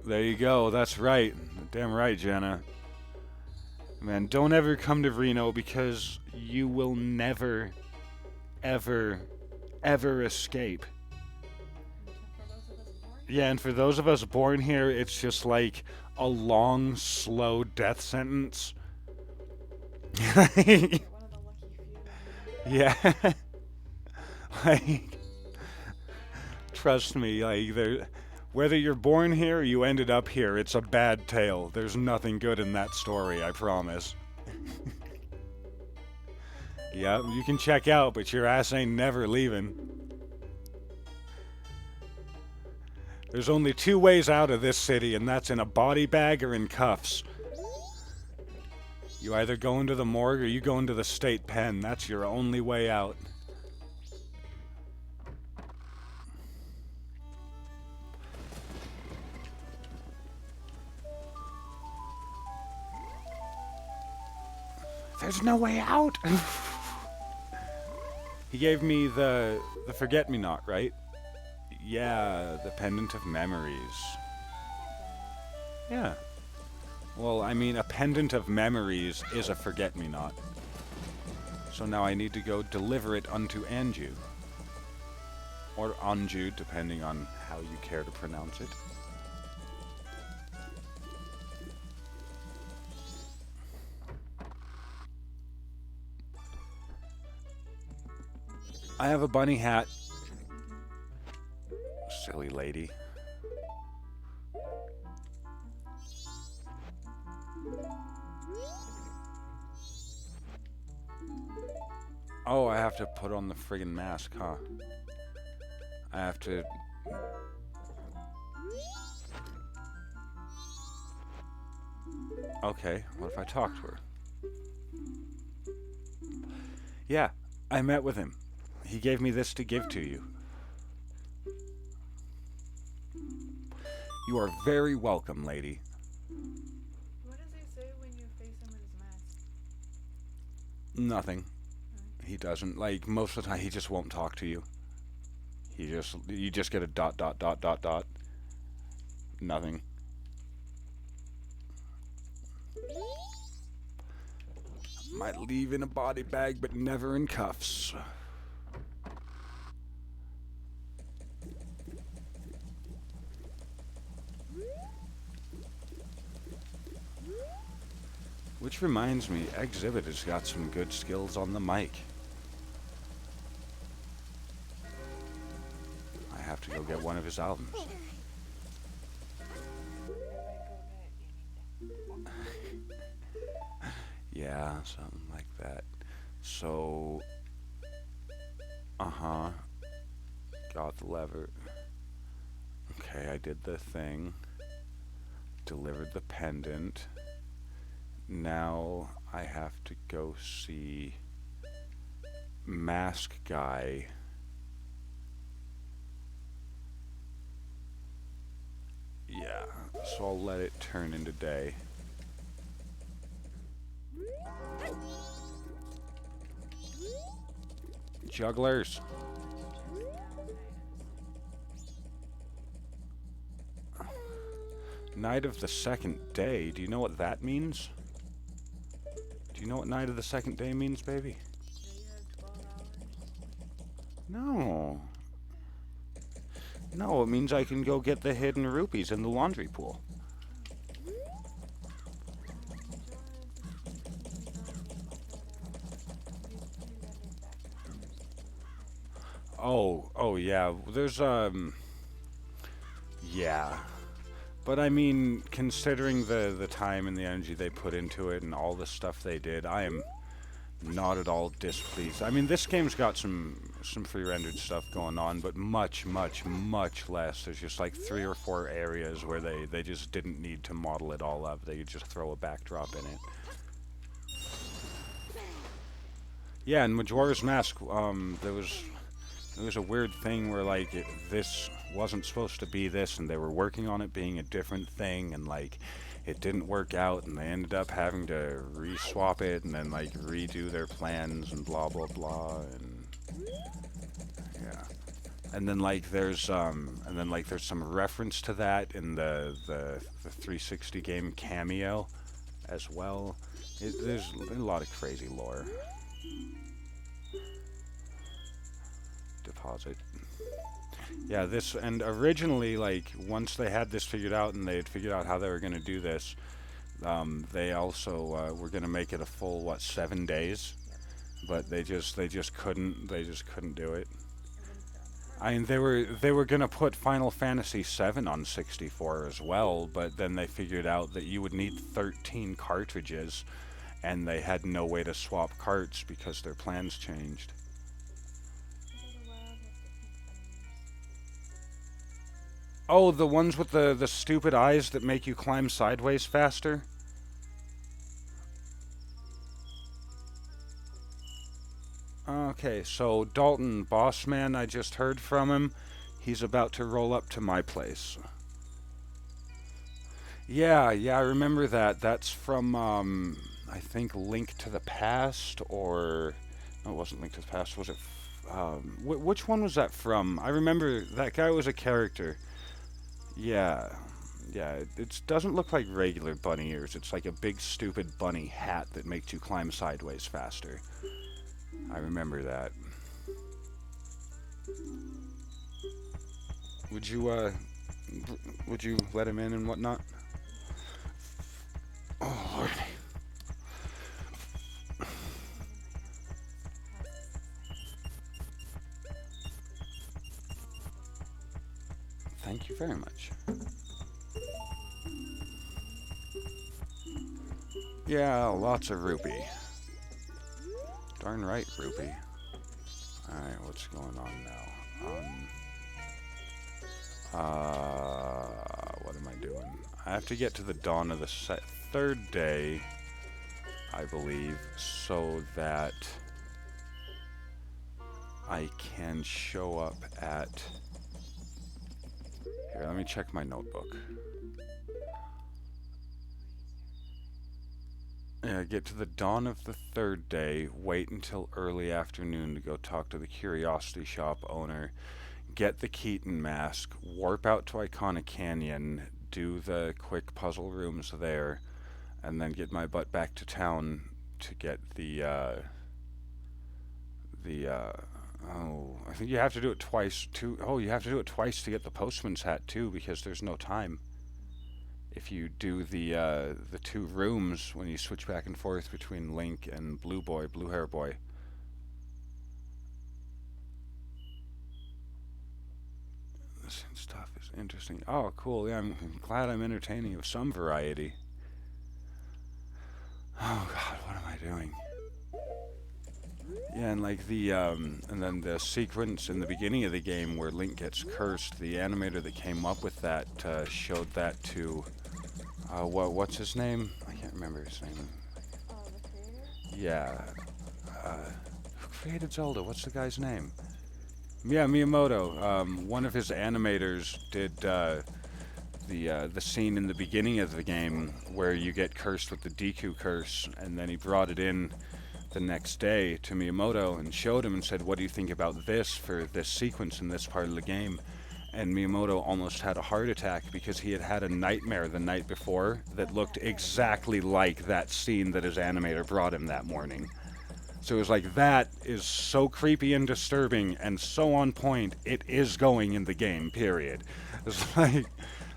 There you go, that's right. Damn right, Jenna. Man, don't ever come to Reno, because you will never, ever, ever escape. Yeah, and for those of us born here, it's just like a long, slow death sentence. Yeah. Like, trust me, like, whether you're born here or you ended up here, it's a bad tale. There's nothing good in that story, I promise. Yeah, you can check out, but your ass ain't never leaving. There's only two ways out of this city, and that's in a body bag or in cuffs. You either go into the morgue or you go into the state pen. That's your only way out. There's no way out! He gave me the forget-me-not, right? Yeah, the Pendant of Memories. Yeah. Well, I mean, a Pendant of Memories is a forget-me-not. So now I need to go deliver it unto Anju. Or Anju, depending on how you care to pronounce it. I have a bunny hat. Silly lady. Oh, I have to put on the friggin' mask, huh? I have to... Okay, what if I talk to her? Yeah, I met with him. He gave me this to give to you. You are very welcome, lady. What does he say when you face him with his mask? Nothing. He doesn't. Like, most of the time, he just won't talk to you. You just get a dot, dot, dot, dot, dot. Nothing. Might leave in a body bag, but never in cuffs. Which reminds me, Exhibit has got some good skills on the mic. I have to go get one of his albums. Yeah, something like that. So, got the lever. Okay, I did the thing. Delivered the pendant. Now I have to go see Mask Guy. Yeah, so I'll let it turn into day. Jugglers. Night of the second day. Do you know what that means? Do you know what night of the second day means, baby? No. No, it means I can go get the hidden rupees in the laundry pool. Oh yeah. There's yeah. But I mean, considering the time and the energy they put into it and all the stuff they did, I am not at all displeased. I mean, this game's got some free-rendered stuff going on, but much, much, much less. There's just like 3 or 4 areas where they just didn't need to model it all up. They could just throw a backdrop in it. Yeah, and Majora's Mask, there was a weird thing where like this wasn't supposed to be this, and they were working on it being a different thing, and like it didn't work out, and they ended up having to re-swap it and then like redo their plans and blah blah blah, and yeah. And then like there's some reference to that in the 360 game Cameo as well. There's a lot of crazy lore. Deposit. Yeah, this, and originally, like, once they had this figured out and they had figured out how they were going to do this, they also were going to make it a full, 7 days, but they just couldn't do it. I mean, they were going to put Final Fantasy VII on 64 as well, but then they figured out that you would need 13 cartridges, and they had no way to swap carts because their plans changed. Oh, the ones with the stupid eyes that make you climb sideways faster? Okay, so Dalton, boss man, I just heard from him. He's about to roll up to my place. Yeah, I remember that. That's from, I think Link to the Past, or... No, it wasn't Link to the Past, was it? Which one was that from? I remember that guy was a character. Yeah, it doesn't look like regular bunny ears. It's like a big stupid bunny hat that makes you climb sideways faster. I remember that. Would you let him in and whatnot? Oh, Lordy. Thank you very much. Yeah, lots of rupee. Darn right, rupee. Alright, what's going on now? What am I doing? I have to get to the dawn of the third day, I believe, so that I can show up at... Here, let me check my notebook. Yeah, get to the dawn of the third day, wait until early afternoon to go talk to the Curiosity Shop owner, get the Keaton mask, warp out to Iconic Canyon, do the quick puzzle rooms there, and then get my butt back to town to get oh, I think you have to do it twice too. Oh, you have to do it twice to get the postman's hat too, because there's no time. If you do the two rooms when you switch back and forth between Link and Blue Hair Boy. This stuff is interesting. Oh, cool. Yeah, I'm glad I'm entertaining of some variety. Oh God, what am I doing? Yeah, and like and then the sequence in the beginning of the game where Link gets cursed, the animator that came up with that showed that to, what's his name? I can't remember his name. Oh, the creator? Yeah, who created Zelda? What's the guy's name? Yeah, Miyamoto. One of his animators did the scene in the beginning of the game where you get cursed with the Deku curse, and then he brought it in the next day to Miyamoto and showed him and said, "What do you think about this for this sequence in this part of the game?" And Miyamoto almost had a heart attack because he had had a nightmare the night before that looked exactly like that scene that his animator brought him that morning. So it was like, that is so creepy and disturbing and so on point, it is going in the game, period. It's like,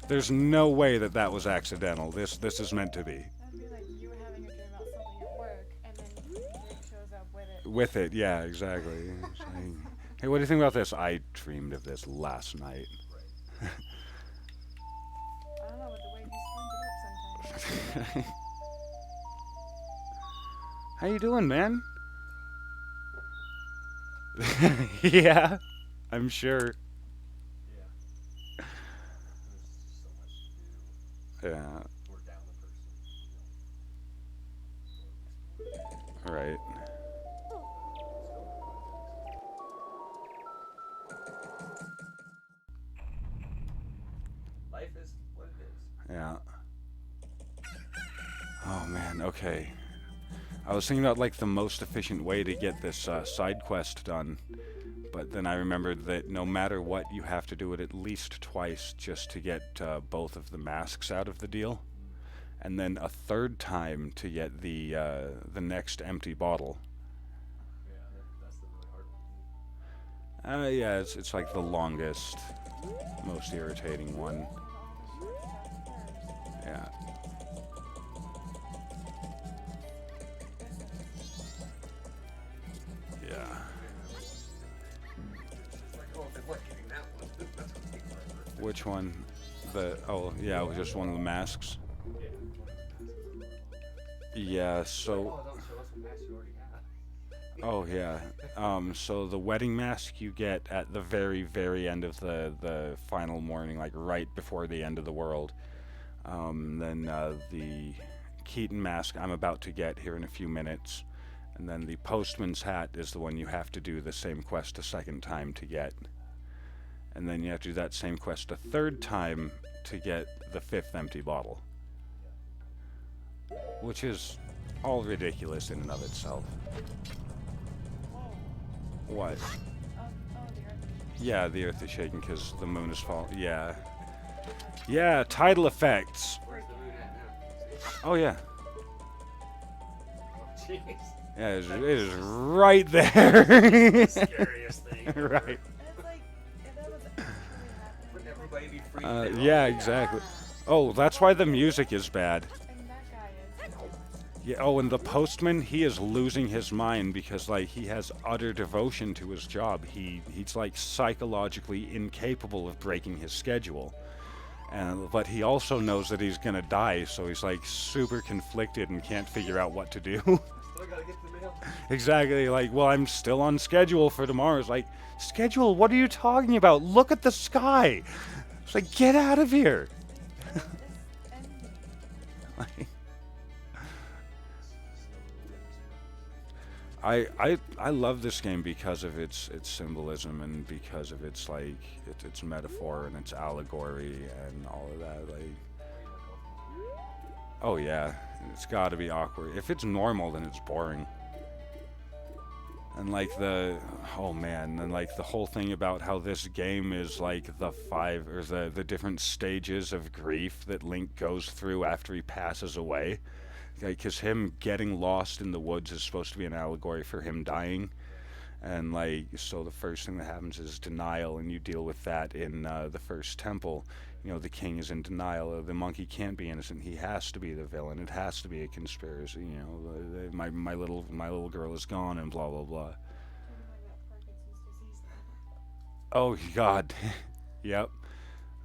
there's no way that that was accidental. This is meant to be. That'd be like you having a dream about something at work, and then Jake shows up with it. With it, yeah, exactly. It's like, hey, what do you think about this? I dreamed of this last night. I don't know, with the way you squint it up sometimes. How you doing, man? Yeah, I'm sure. Yeah. Right. Life is what it is. Yeah. Oh man, okay. I was thinking about like the most efficient way to get this side quest done, but then I remembered that no matter what, you have to do it at least twice just to get both of the masks out of the deal, and then a third time to get the next empty bottle. Yeah, that's the really hard one. Yeah, it's like the longest, most irritating one. Yeah. Yeah. It's like, oh, if they like getting that one, that's gonna take forever. Which one? Oh yeah, it was just one of the masks. Yeah, Oh, so don't show us what mask you already have. oh yeah. So the wedding mask you get at the very, very end of the final morning, like right before the end of the world. Then the Keaton mask I'm about to get here in a few minutes. And then the postman's hat is the one you have to do the same quest a second time to get. And then you have to do that same quest a third time to get the fifth empty bottle. Which is all ridiculous in and of itself. What? Oh, the earth. Yeah, the earth is shaking because the moon is falling. Yeah. Yeah, tidal effects. Where's the moon at now? Oh, yeah. Oh, jeez. Yeah, it is right there. Scariest thing. Right. And it's like, if that was actually happening. Wouldn't everybody be freaking out? Yeah, exactly. Oh, that's why the music is bad. And that guy is. Yeah, oh, and the postman, he is losing his mind because, like, he has utter devotion to his job. He's, like, psychologically incapable of breaking his schedule. But he also knows that he's gonna die, so he's, like, super conflicted and can't figure out what to do. Still gotta get the mail. Exactly, like, well, I'm still on schedule for tomorrow. It's like, schedule? What are you talking about? Look at the sky! It's like, get out of here! Like, I love this game because of its symbolism and because of its like its metaphor and its allegory and all of that. Like, oh yeah, it's got to be awkward. If it's normal, then it's boring. And like oh man, and like the whole thing about how this game is like the five or the different stages of grief that Link goes through after he passes away. Because him getting lost in the woods is supposed to be an allegory for him dying. And like, so the first thing that happens is denial, and you deal with that in the first temple. You know, the king is in denial. The monkey can't be innocent. He has to be the villain. It has to be a conspiracy. You know, my little girl is gone, and blah blah blah. Oh God, yep,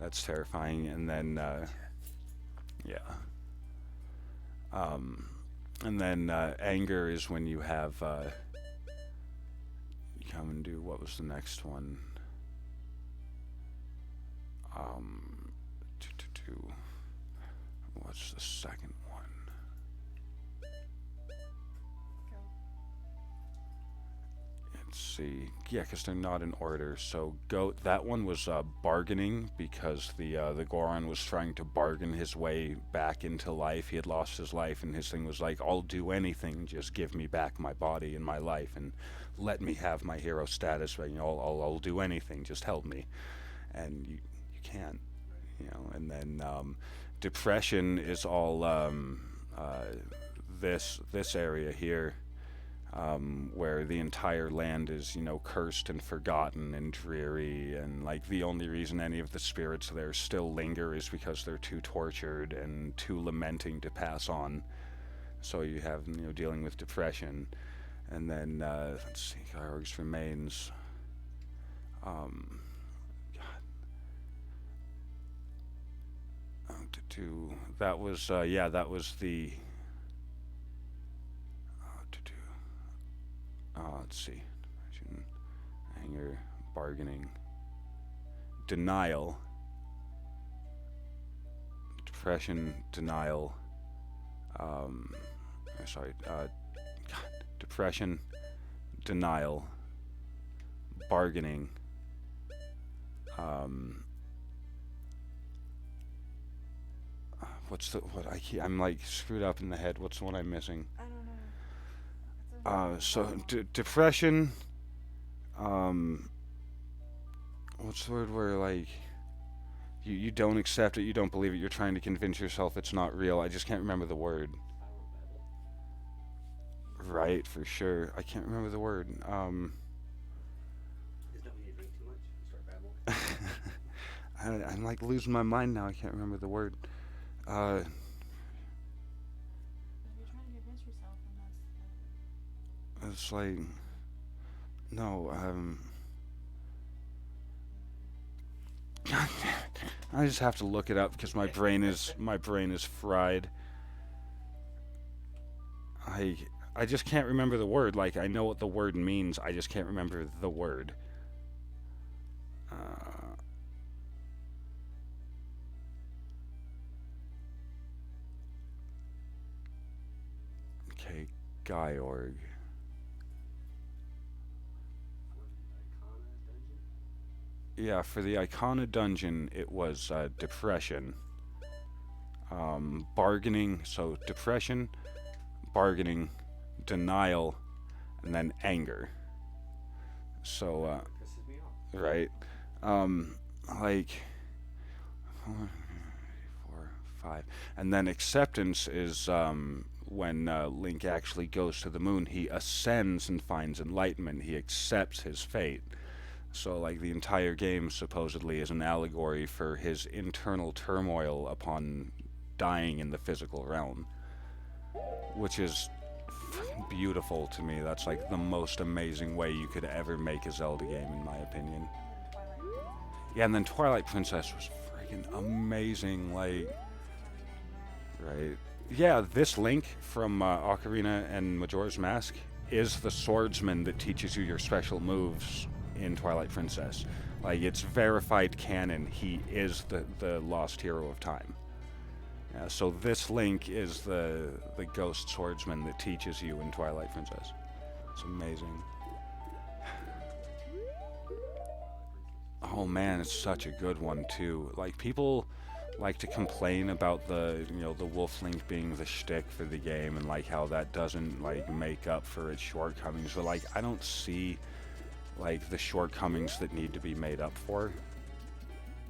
that's terrifying. And then yeah, and then anger is when you have you come and do what was the next one? What's the second one? Let's see. Yeah, because they're not in order. So go. That one was bargaining because the Goron was trying to bargain his way back into life. He had lost his life, and his thing was like, "I'll do anything, just give me back my body and my life, and let me have my hero status. But, you know, I'll do anything, just help me." And you can't, you know. And then depression is all this area here. Where the entire land is, you know, cursed and forgotten and dreary, and like the only reason any of the spirits there still linger is because they're too tortured and too lamenting to pass on. So you have, you know, dealing with depression, and then let's see, Garg's remains. God. That was yeah, that was the. Let's see. Anger, bargaining, denial, depression, denial. Sorry. Depression, denial, bargaining. What's the what I'm like screwed up in the head. What's the one I'm missing? I don't know. So depression. What's the word where like you don't accept it, you don't believe it, you're trying to convince yourself it's not real. I just can't remember the word. Right, for sure. I can't remember the word. Is that when you drink too much? You start babbling? I'm like losing my mind now. I can't remember the word. If you're trying to convince yourself, and that's It's like no. God damn it. I just have to look it up because my brain is fried. I just can't remember the word. Like, I know what the word means. I just can't remember the word. Okay, Georg. Yeah, for the Icona dungeon, it was depression. Bargaining, so depression, bargaining, denial, and then anger. So, Pisses me off. right. Like, 4, 5. And then acceptance is when Link actually goes to the moon. He ascends and finds enlightenment. He accepts his fate. So, like, the entire game supposedly is an allegory for his internal turmoil upon dying in the physical realm, which is freaking beautiful to me. That's like the most amazing way you could ever make a Zelda game, in my opinion. Yeah, and then Twilight Princess was freaking amazing. Like, right? Yeah, this Link from Ocarina and Majora's Mask is the swordsman that teaches you your special moves in Twilight Princess. Like, it's verified canon. He is the lost hero of time. Yeah, so this Link is the ghost swordsman that teaches you in Twilight Princess. It's amazing. Oh man, it's such a good one too. Like, people like to complain about the, you know, the wolf link being the shtick for the game and like how that doesn't like make up for its shortcomings, but like I don't see like the shortcomings that need to be made up for.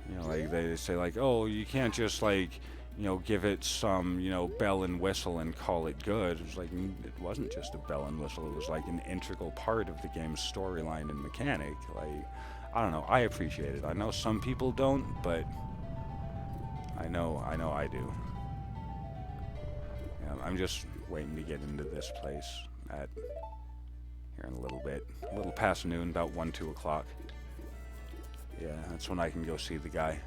You know, like they say like, oh, you can't just like, you know, give it some, you know, bell and whistle and call it good. It was like, it wasn't just a bell and whistle, it was like an integral part of the game's storyline and mechanic. Like, I don't know, I appreciate it. I know some people don't, but I know I do. Yeah, I'm just waiting to get into this place at here in a little bit. A little past noon, about 1, 2 o'clock. Yeah, that's when I can go see the guy.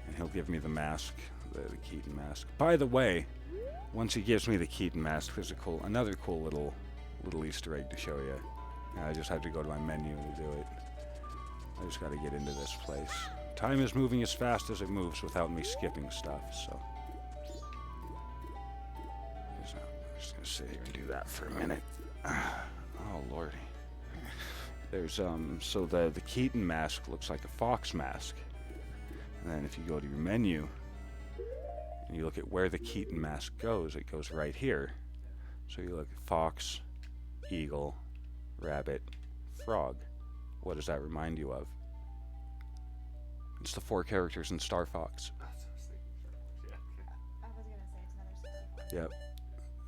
And he'll give me the mask, the Keaton mask. By the way, once he gives me the Keaton mask, there's another cool little Easter egg to show you. I just have to go to my menu to do it. I just gotta get into this place. Time is moving as fast as it moves without me skipping stuff, so. I'm just gonna sit here and do that for a minute. Oh lordy. There's so the Keaton mask looks like a fox mask. And then if you go to your menu and you look at where the Keaton mask goes, it goes right here. So you look at fox, eagle, rabbit, frog. What does that remind you of? It's the 4 characters in Star Fox. That's what I was thinking. Yeah. I was gonna say it's another 64. Yep.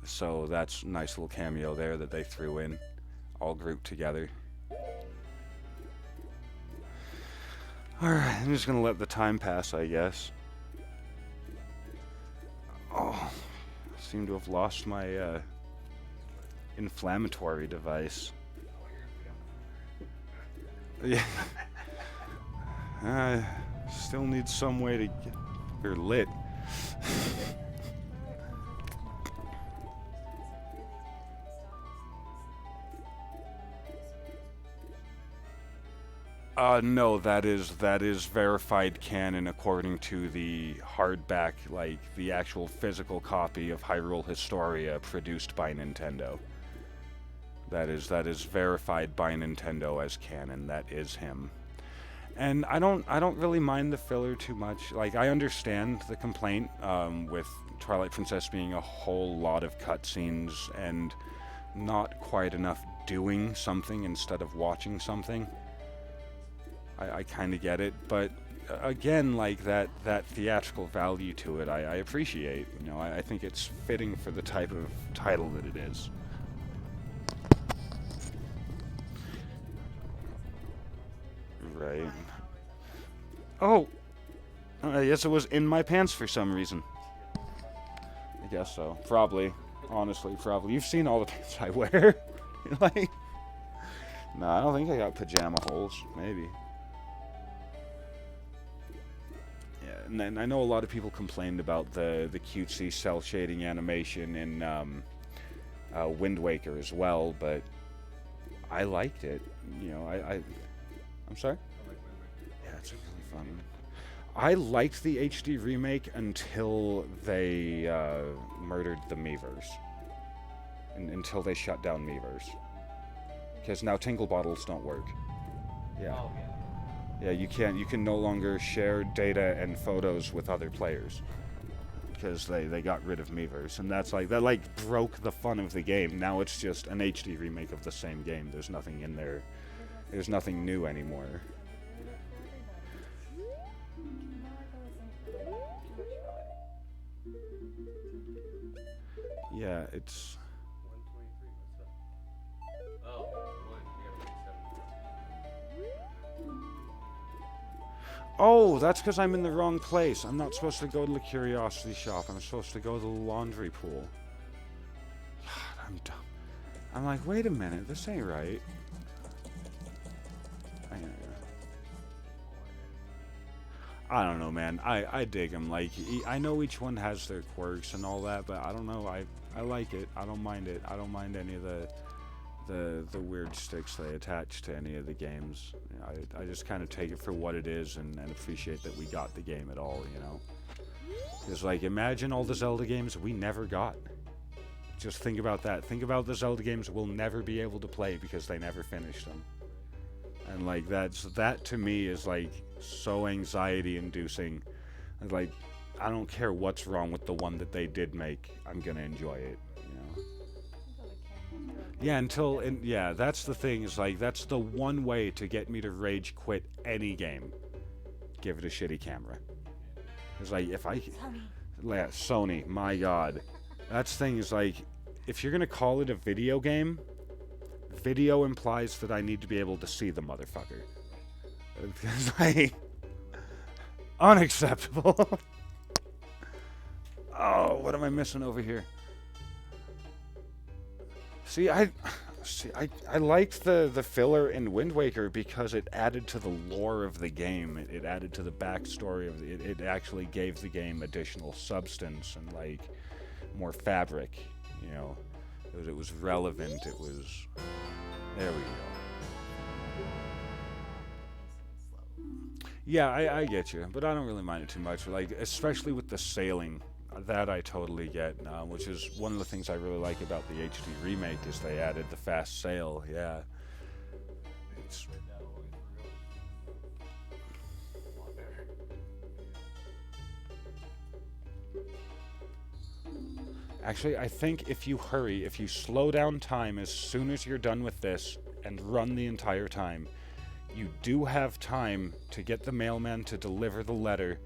So that's a nice little cameo there that they threw in, all grouped together. Alright, I'm just gonna let the time pass, I guess. Oh, I seem to have lost my inflammatory device. Yeah. I still need some way to get her lit. No, that is verified canon according to the hardback, like the actual physical copy of Hyrule Historia produced by Nintendo. That is verified by Nintendo as canon. That is him. And I don't really mind the filler too much. Like, I understand the complaint with Twilight Princess being a whole lot of cutscenes and not quite enough doing something instead of watching something. I kind of get it, but again, like that theatrical value to it, I appreciate. You know, I think it's fitting for the type of title that it is. Right. Oh! I guess it was in my pants for some reason. I guess so. Probably. Honestly, probably. You've seen all the pants I wear. Like... No, I don't think I got pajama holes. Maybe. Yeah, and then I know a lot of people complained about the cutesy cell shading animation in Wind Waker as well, but I liked it. You know, I'm sorry? Yeah, it's really fun. I liked the HD remake until they murdered the Miiverse. Until they shut down Miiverse. Because now Tingle Bottles don't work. Yeah. Oh, yeah. Yeah, you can no longer share data and photos with other players. Because they got rid of Miiverse. And that broke the fun of the game. Now it's just an HD remake of the same game. There's nothing in there. There's nothing new anymore. Yeah, it's... 123, what's up? Oh, 1, we gotta wait 7. Oh, that's because I'm in the wrong place. I'm not supposed to go to the curiosity shop. I'm supposed to go to the laundry pool. God, I'm dumb. I'm like, wait a minute, this ain't right. I don't know, man. I dig them. Like, I know each one has their quirks and all that, but I don't know. I like it. I don't mind it. I don't mind any of the weird sticks they attach to any of the games. You know, I just kind of take it for what it is and appreciate that we got the game at all, you know? Because, like, imagine all the Zelda games we never got. Just think about that. Think about the Zelda games we'll never be able to play because they never finished them. And like that to me is like so anxiety inducing. Like I don't care what's wrong with the one that they did make. I'm gonna enjoy it, you know. Yeah, yeah, that's the thing. Is like that's the one way to get me to rage quit any game. Give it a shitty camera. It's like if I, yeah, Sony, my God, that's the thing is like if you're gonna call it a video game, video implies that I need to be able to see the motherfucker. It's like unacceptable. Oh, what am I missing over here? See, I liked the filler in Wind Waker because it added to the lore of the game. It added to the backstory of it. It actually gave the game additional substance and like more fabric. You know, it was relevant. It was. There we go. Yeah, I get you, but I don't really mind it too much. Like, especially with the sailing, that I totally get, which is one of the things I really like about the HD remake is they added the fast sail. Yeah, it's actually I think if you hurry, if you slow down time as soon as you're done with this and run the entire time, you do have time to get the mailman to deliver the letter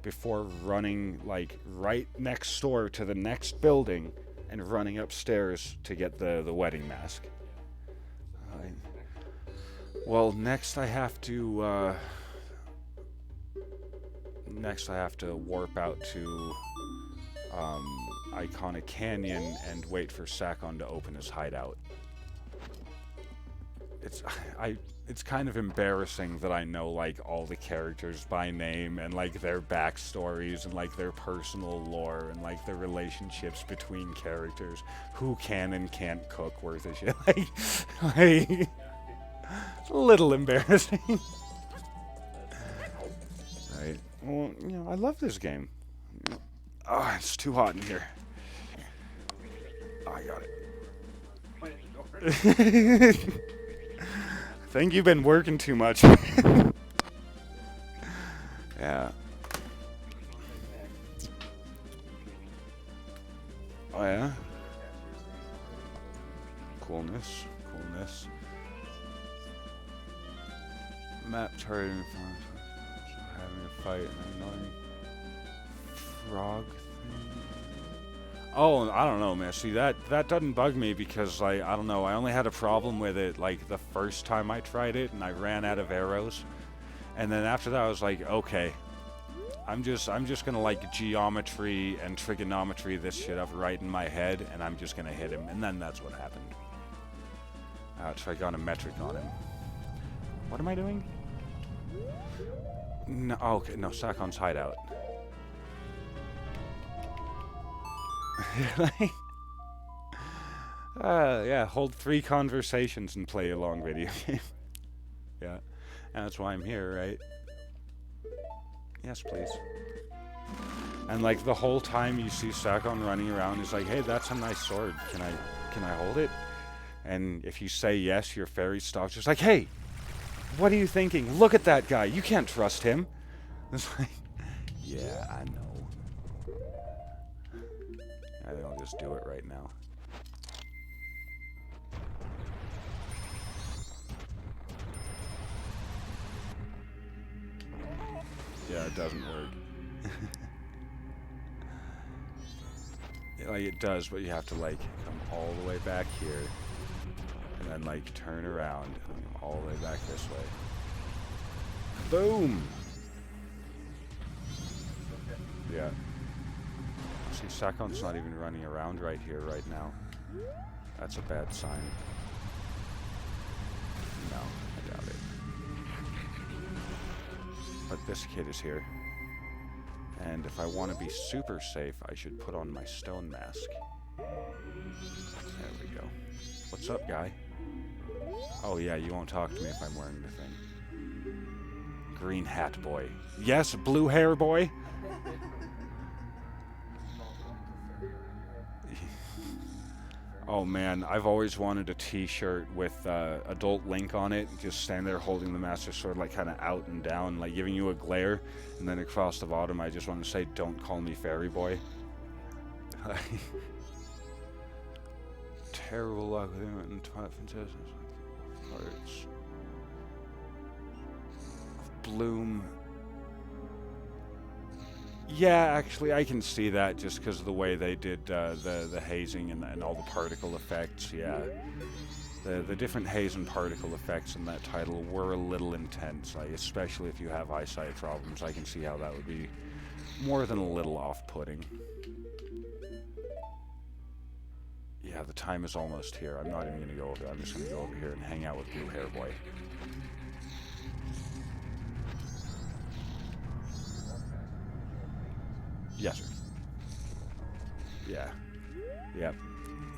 before running like right next door to the next building and running upstairs to get the wedding mask. Well, next I have to warp out to Iconic Canyon and wait for Sakon to open his hideout. It's kind of embarrassing that I know like all the characters by name and like their backstories and like their personal lore and like the relationships between characters, who can and can't cook worth a shit. Like a little embarrassing. Right. Well, you know, I love this game. Oh, it's too hot in here. Oh, I got it. I think you've been working too much. Yeah. Oh yeah? Coolness. Map targeting having a fight and annoying frog thing. Oh, I don't know, man. See, that doesn't bug me because, like, I don't know. I only had a problem with it, like, the first time I tried it, and I ran out of arrows. And then after that, I was like, okay, I'm just gonna, like, geometry and trigonometry this shit up right in my head, and I'm just gonna hit him. And then that's what happened. Trigonometric on him. What am I doing? No, okay, no, Sakon's hideout. Yeah, hold 3 conversations and play a long video game. Yeah, and that's why I'm here, right? Yes, please. And like the whole time you see Sakon running around, he's like, "Hey, that's a nice sword. Can I hold it?" And if you say yes, your fairy stops. Just like, "Hey, what are you thinking? Look at that guy. You can't trust him." It's like, yeah, I know. I think I'll just do it right now. Yeah, it doesn't work. Like, it does, but you have to, like, come all the way back here, and then, like, turn around, and come all the way back this way. Boom! Yeah. See, Sakon's not even running around right here right now. That's a bad sign. No, I doubt it. But this kid is here. And if I want to be super safe, I should put on my stone mask. There we go. What's up, guy? Oh yeah, you won't talk to me if I'm wearing the thing. Green hat boy. Yes, blue hair boy. Oh man, I've always wanted a T-shirt with adult Link on it. Just stand there holding the Master Sword, like kind of out and down, like giving you a glare. And then across the bottom, I just want to say, "Don't call me Fairy Boy." Terrible luck with him and Twilight Princess. Hearts. Bloom. Yeah, actually, I can see that just because of the way they did the hazing and all the particle effects. Yeah, the different haze and particle effects in that title were a little intense. Like, especially if you have eyesight problems, I can see how that would be more than a little off-putting. Yeah, the time is almost here. I'm not even gonna go over. I'm just gonna go over here and hang out with Blue Hair Boy. Yes, sir. Yeah. Yep.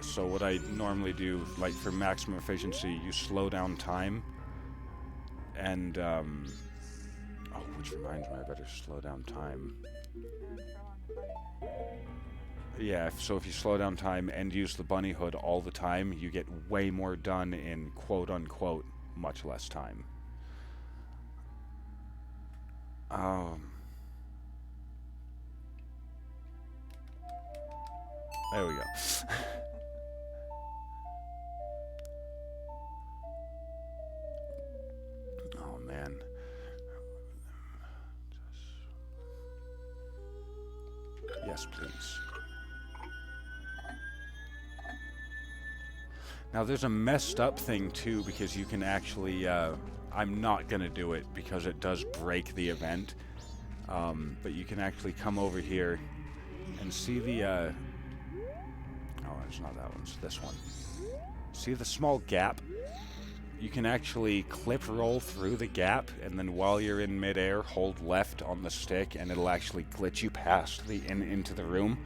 So what I normally do, like for maximum efficiency, you slow down time, and oh, which reminds me, I better slow down time. Yeah, so if you slow down time and use the bunny hood all the time, you get way more done in quote-unquote much less time. There we go. Oh man. Yes, please. Now there's a messed up thing too, because you can actually, I'm not gonna do it because it does break the event, but you can actually come over here and see the, oh, it's not that one, it's this one. See the small gap? You can actually clip roll through the gap, and then while you're in midair, hold left on the stick, and it'll actually glitch you past the into the room.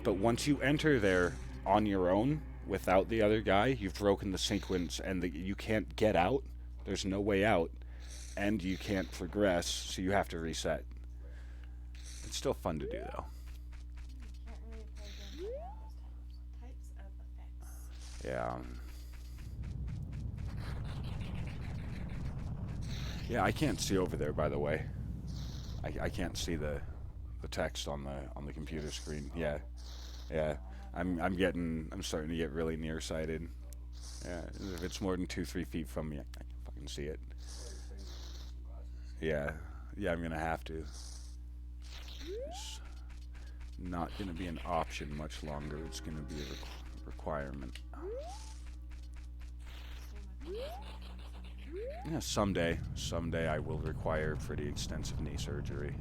But once you enter there on your own, without the other guy, you've broken the sequence, and you can't get out. There's no way out, and you can't progress, so you have to reset. It's still fun to do, though. You can't really play games that have those types of effects. Yeah. Yeah, I can't see over there, by the way. I can't see the text on the computer screen. Yeah, yeah. I'm starting to get really nearsighted. Yeah, if it's more than 2-3 feet from me, I can fucking see it. Yeah, yeah. I'm gonna have to. It's not gonna be an option much longer. It's gonna be a requirement. Yeah, someday I will require pretty extensive knee surgery.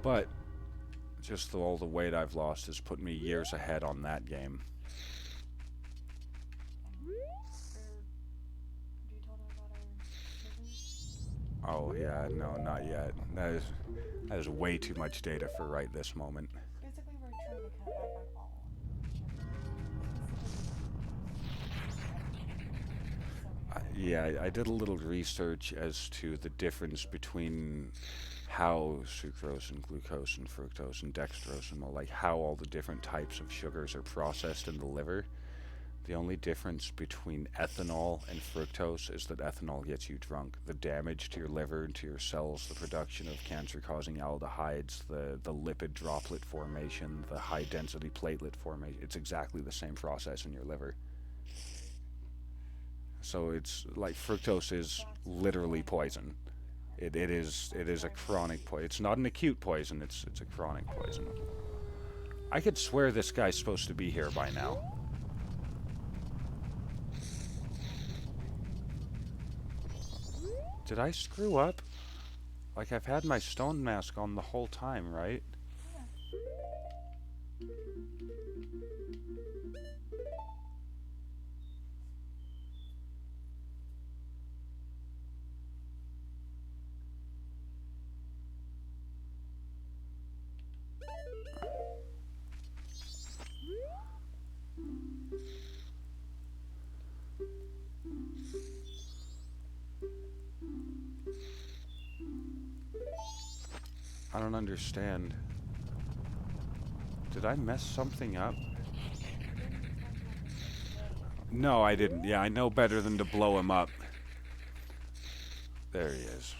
But just all the weight I've lost has put me years ahead on that game. Oh yeah, no, not yet. That is way too much data for right this moment. Basically, we're trying to cut back on all. Yeah, I did a little research as to the difference between how sucrose and glucose and fructose and dextrose and like how all the different types of sugars are processed in the liver. The only difference between ethanol and fructose is that ethanol gets you drunk. The damage to your liver and to your cells, the production of cancer-causing aldehydes, the lipid droplet formation, the high-density platelet formation, it's exactly the same process in your liver. So it's like fructose is literally poison. It is a chronic poison. It's not an acute poison, it's a chronic poison. I could swear this guy's supposed to be here by now. Did I screw up? Like, I've had my stone mask on the whole time, right? I don't understand. Did I mess something up? You didn't touch nothing. No, I didn't. Yeah, I know better than to blow him up. There he is.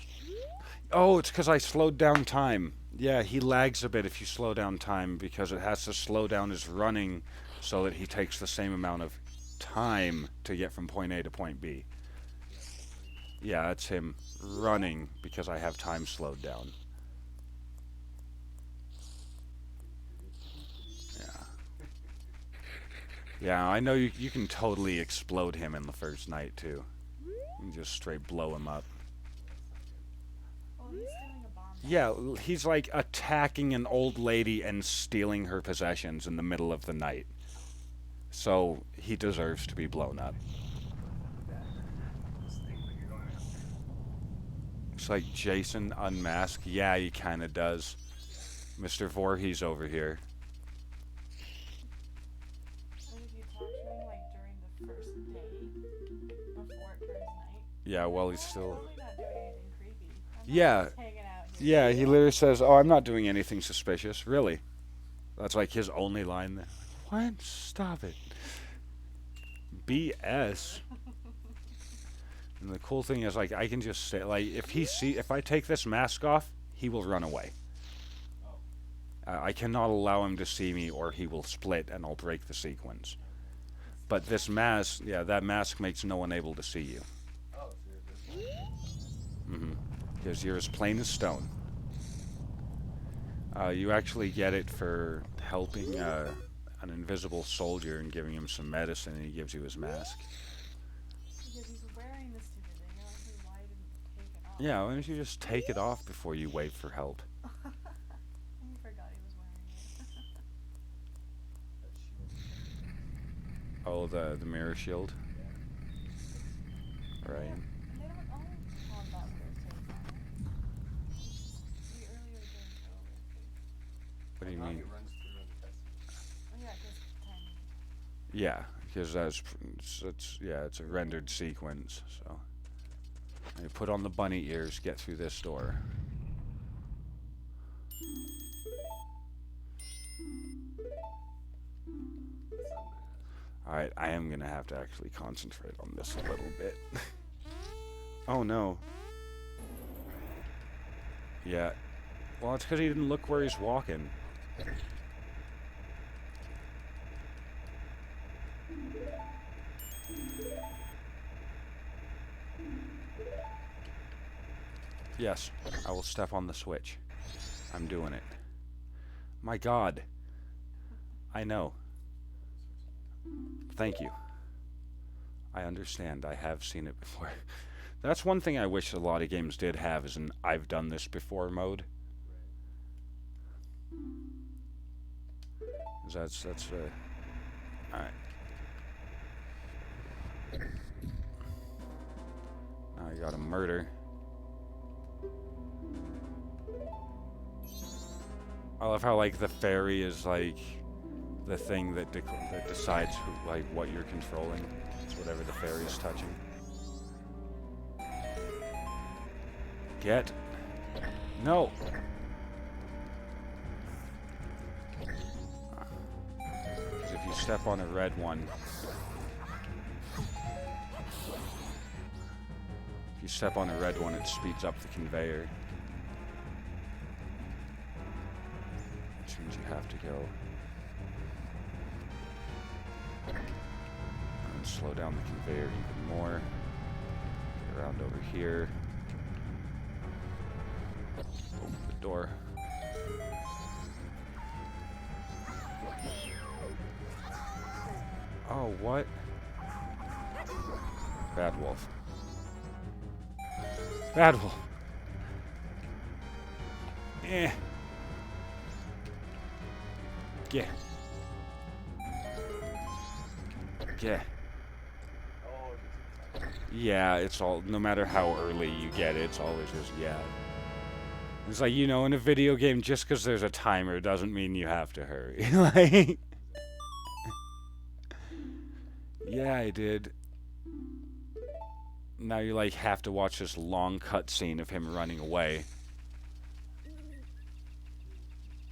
Oh, it's because I slowed down time. Yeah, he lags a bit if you slow down time because it has to slow down his running so that he takes the same amount of time to get from point A to point B. Yeah, that's him running because I have time slowed down. Yeah. Yeah, I know you can totally explode him in the first night too. You can just straight blow him up. Well, he's stealing a bomb. Yeah, he's like attacking an old lady and stealing her possessions in the middle of the night. So he deserves to be blown up. It's like Jason unmasked. Yeah, he kind of does. Mr. Voorhees over here. What if you talk to him like during the first day before it turns night? Yeah, well, he's I'm still... totally not doing anything creepy. I'm not Yeah. just hanging out here. Yeah, he literally says, "Oh, I'm not doing anything suspicious." Really? That's like his only line there. What? Stop it. BS. And the cool thing is, like, I can just say, like, if I take this mask off, he will run away. I cannot allow him to see me, or he will split, and I'll break the sequence. But this mask, yeah, that mask makes no one able to see you. Because you're as plain as stone. You actually get it for helping an invisible soldier and giving him some medicine, and he gives you his mask. Because he's wearing the stupid thing. I don't see why he didn't take it off. Yeah, why don't you just take it off before you wait for help? I forgot he was wearing it. Oh, the mirror shield? Right. And they don't own combat with it. We earlier didn't go with it. What do you mean? Oh, yeah, because timing. Yeah, because it's a rendered sequence, so. And you put on the bunny ears, get through this door. Alright, I am gonna have to actually concentrate on this a little bit. Oh no. Yeah. Well, it's because he didn't look where he's walking. Yes, I will step on the switch. I'm doing it. My God. I know. Thank you. I understand. I have seen it before. That's one thing I wish a lot of games did have, is an I've done this before mode. That's alright. Now I got a murder. I love how, like, the fairy is like the thing that decides who, like, what you're controlling. It's whatever the fairy is touching. Get. No. Because if you step on a red one, it speeds up the conveyor. Which means you have to go. And slow down the conveyor even more. Get around over here. Open the door. Oh, what? Bad wolf. Bad wolf. Eh. Yeah. Yeah. Yeah, it's all, no matter how early you get it, it's always just, yeah. It's like, you know, in a video game, just because there's a timer doesn't mean you have to hurry. Like, yeah, I did. Now you, like, have to watch this long cutscene of him running away.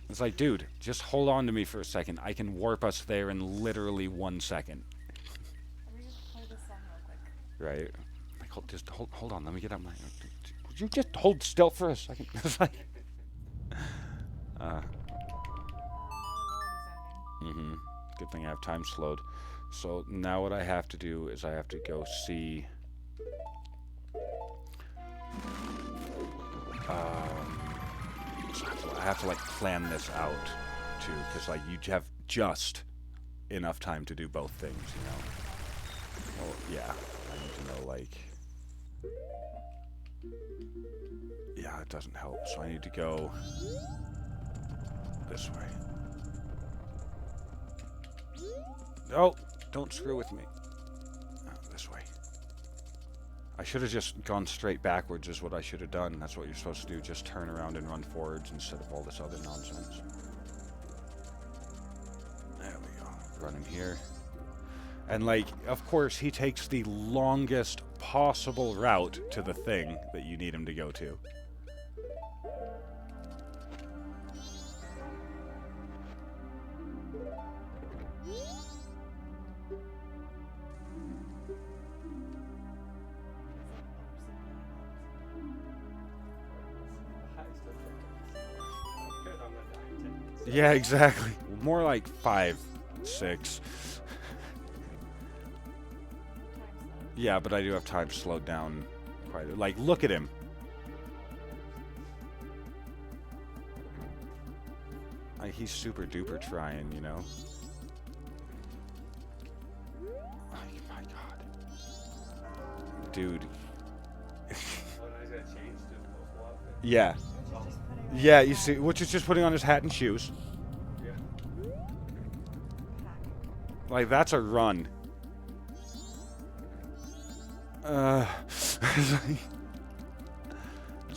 It's like, dude, just hold on to me for a second. I can warp us there in literally 1 second. Let me just play this song real quick. Right? Like, just hold on. Let me get out my. Would you just hold still for a second? It's like. Now the world is ending. Good thing I have time slowed. So now what I have to do is I have to go see. So I have to like plan this out too, because like you have just enough time to do both things, you know. Well, yeah, I need to know like. Yeah, it doesn't help. So I need to go this way. No, don't screw with me. This way. I should have just gone straight backwards is what I should have done. That's what you're supposed to do. Just turn around and run forwards instead of all this other nonsense. There we go. Running here. And like, of course, he takes the longest possible route to the thing that you need him to go to. Yeah, exactly. More like 5, 6. Yeah, but I do have time slowed down quite. Like, look at him. Like, he's super duper trying, you know. Like, my God, dude. Yeah. Yeah, you see, which is just putting on his hat and shoes. Like, that's a run. It's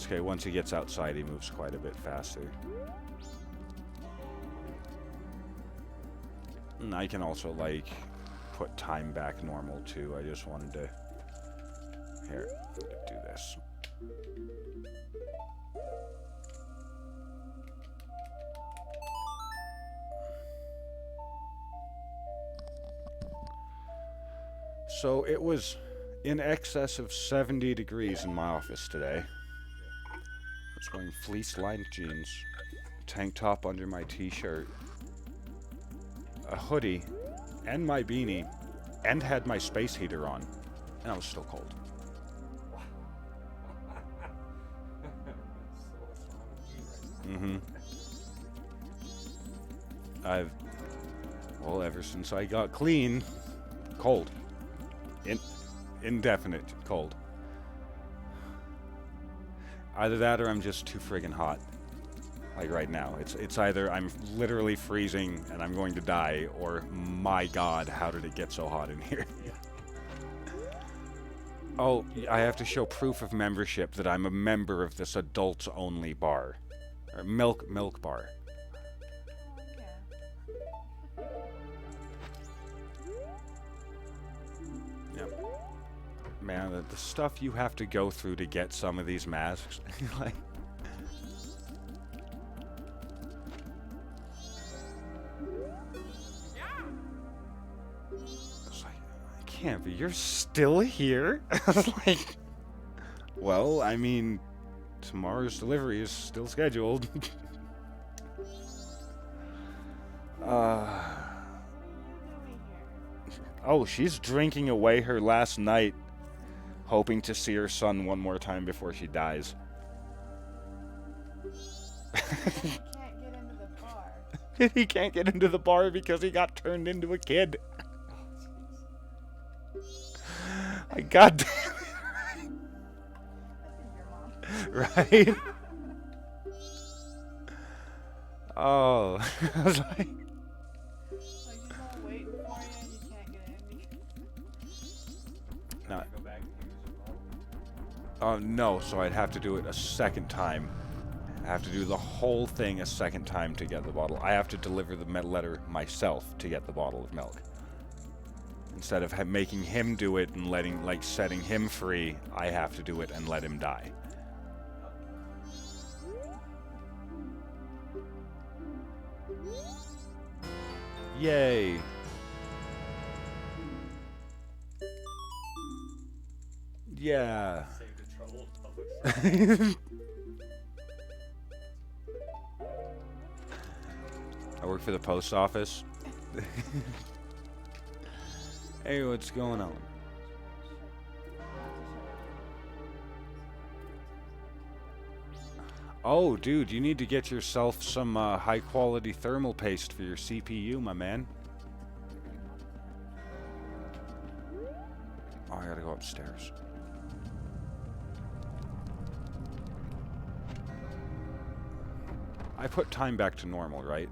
okay, once he gets outside, he moves quite a bit faster. And I can also, like, put time back normal, too. I just wanted to... Here, do this. So it was in excess of 70 degrees in my office today. I was wearing fleece-lined jeans, tank top under my t-shirt, a hoodie, and my beanie, and had my space heater on, and I was still cold. Well, ever since I got clean, cold. Indefinite cold. Either that or I'm just too friggin' hot. Like right now. It's either I'm literally freezing and I'm going to die, or my God, how did it get so hot in here? Oh, I have to show proof of membership that I'm a member of this adults-only bar. Or milk bar. Man, the stuff you have to go through to get some of these masks. Like, it's like, I can't be. You're still here? I was like, well, I mean, tomorrow's delivery is still scheduled. Oh, she's drinking away her last night, hoping to see her son one more time before she dies. He can't get into the bar. He can't get into the bar because he got turned into a kid. Like, God damn it. Right? Oh. I was like... He's all waiting for you and you can't get in. No. No, so I'd have to do it a second time. I have to do the whole thing a second time to get the bottle. I have to deliver the letter myself to get the bottle of milk. Instead of making him do it and setting him free, I have to do it and let him die. Yay! Yeah. Save the trouble of public. I work for the post office. Hey, what's going on? Oh, dude, you need to get yourself some high-quality thermal paste for your CPU, my man. Oh, I gotta go upstairs. I put time back to normal, right?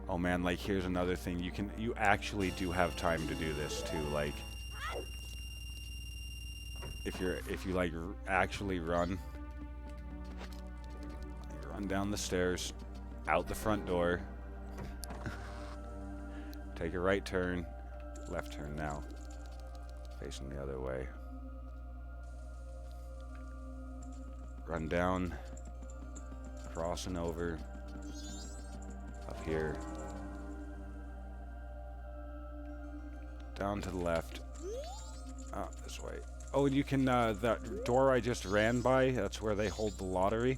Oh man, like here's another thing. You actually do have time to do this too, like if you like actually run. You run down the stairs, out the front door. Take a right turn, left turn now. Facing the other way. Run down, crossing over, up here. Down to the left. Oh, this way. Oh, and you can, that door I just ran by, that's where they hold the lottery.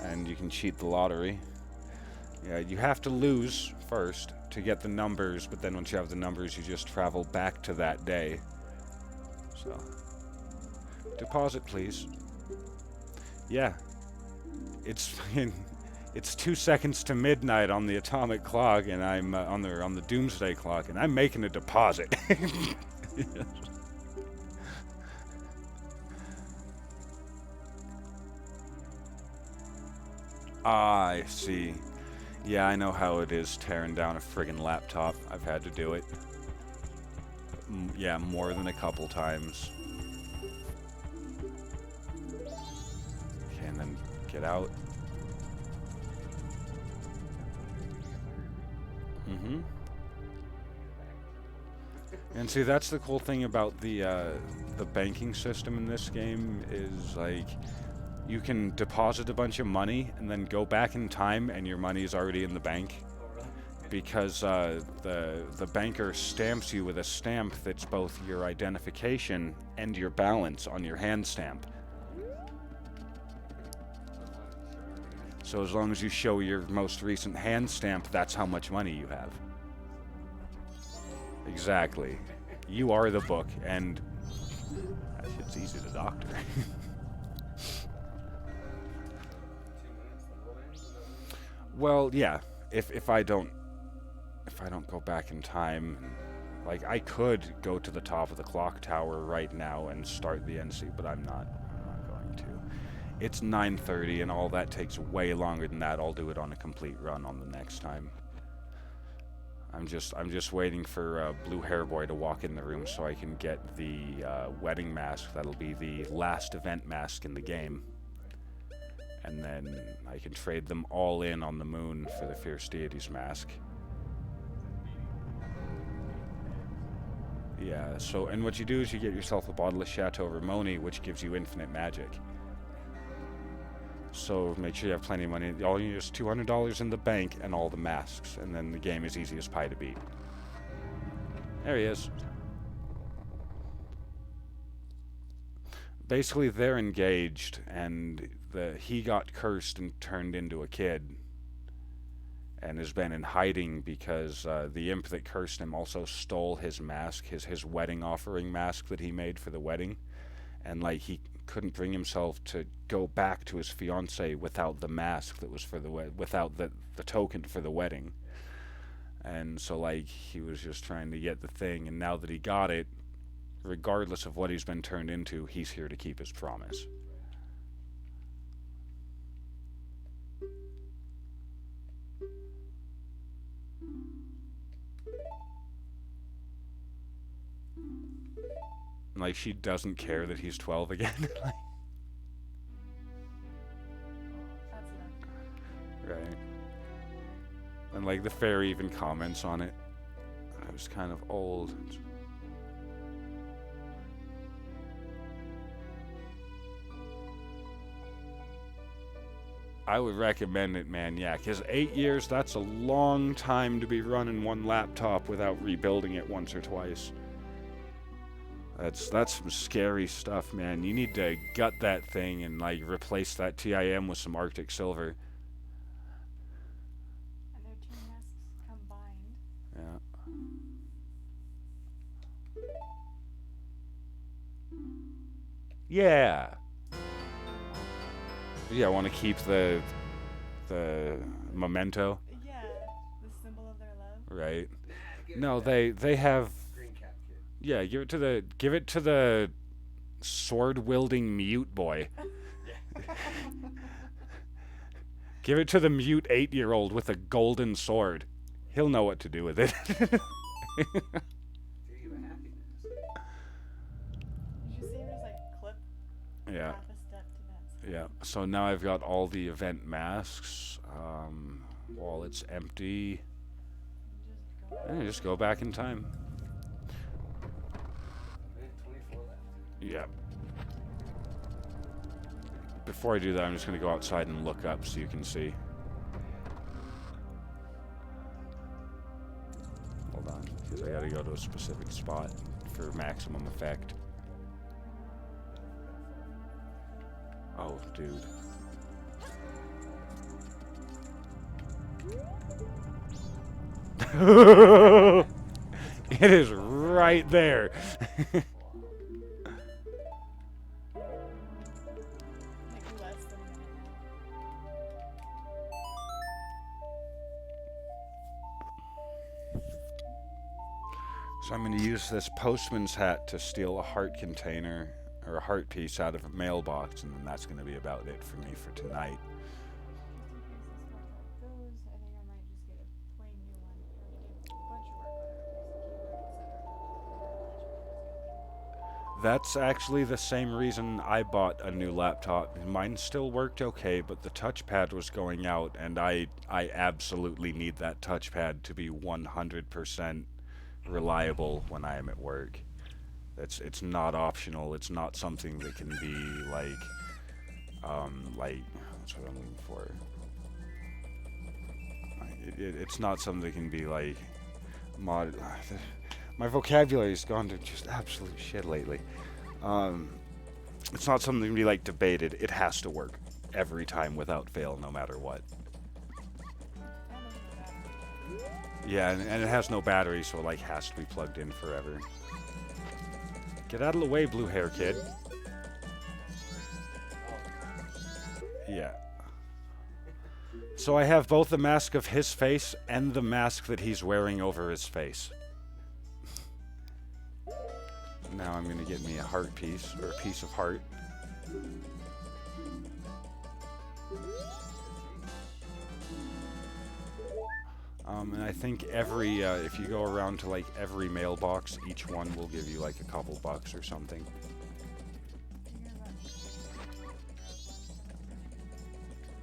And you can cheat the lottery. Yeah, you have to lose first to get the numbers, but then once you have the numbers, you just travel back to that day. So, deposit, please. Yeah. It's 2 seconds to midnight on the atomic clock, and I'm on the doomsday clock, and I'm making a deposit. Ah, I see. Yeah, I know how it is tearing down a friggin' laptop. I've had to do it. Yeah, more than a couple times. Okay, and then get out. Mm-hmm. And see, that's the cool thing about the banking system in this game is, like, you can deposit a bunch of money and then go back in time and your money is already in the bank. Because the banker stamps you with a stamp that's both your identification and your balance on your hand stamp. So as long as you show your most recent hand stamp, that's how much money you have. Exactly. You are the book, and that shit's easy to doctor. Well, yeah. If I don't go back in time, like I could go to the top of the clock tower right now and start the NC, but I'm not going to. It's 9:30 and all that takes way longer than that. I'll do it on a complete run on the next time. I'm just waiting for Blue Hair Boy to walk in the room so I can get the wedding mask. That'll be the last event mask in the game. And then I can trade them all in on the moon for the Fierce Deities mask. Yeah, so, and what you do is you get yourself a bottle of Chateau Ramoni, which gives you infinite magic. So make sure you have plenty of money. All you need is $200 in the bank and all the masks, and then the game is easy as pie to beat. There he is. Basically, they're engaged, and he got cursed and turned into a kid, and has been in hiding because the imp that cursed him also stole his mask, his wedding offering mask that he made for the wedding, and like he couldn't bring himself to go back to his fiancée without the mask that was for the without the token for the wedding. And so like he was just trying to get the thing, and now that he got it, regardless of what he's been turned into, he's here to keep his promise. Like, she doesn't care that he's 12 again. That's enough. Right. And, like, the fairy even comments on it. I was kind of old. I would recommend it, man. Yeah, because 8 years, that's a long time to be running one laptop without rebuilding it once or twice. That's some scary stuff, man. You need to gut that thing and like replace that TIM with some Arctic Silver. And they're two masks combined. Yeah. Yeah. Yeah, I want to keep the memento, Yeah, the symbol of their love. right? Nah, give it No, to that they have. green cap kid. Yeah, give it to the sword wielding mute boy. Give it to the mute 8-year-old with a golden sword. He'll know what to do with it. Dude, you a happy mask. Did you see her just like clip Yeah. half a step to that? Yeah. So now I've got all the event masks. Wallet's empty. You Just go back in time. A minute 24 left. Yeah. Before I do that, I'm just going to go outside and look up so you can see. Hold on, because I got to go to a specific spot for maximum effect. Oh, dude. It is right there. Like less than a minute So I'm going to use this postman's hat to steal a heart container or a heart piece out of a mailbox, and then that's going to be about it for me for tonight. That's actually the same reason I bought a new laptop. Mine still worked okay, but the touchpad was going out, and I absolutely need that touchpad to be 100% reliable when I am at work. It's not optional. It's not something that can be like what's what I'm looking for. It's not something that can be like mod. My vocabulary's gone to just absolute shit lately. It's not something that can be like debated. It has to work every time without fail, no matter what. Yeah, and it has no battery, so it like has to be plugged in forever. Get out of the way, blue hair kid. Yeah. So I have both the mask of his face and the mask that he's wearing over his face. Now I'm gonna get me a heart piece, or a piece of heart. And I think every, if you go around to like every mailbox, each one will give you like a couple bucks or something.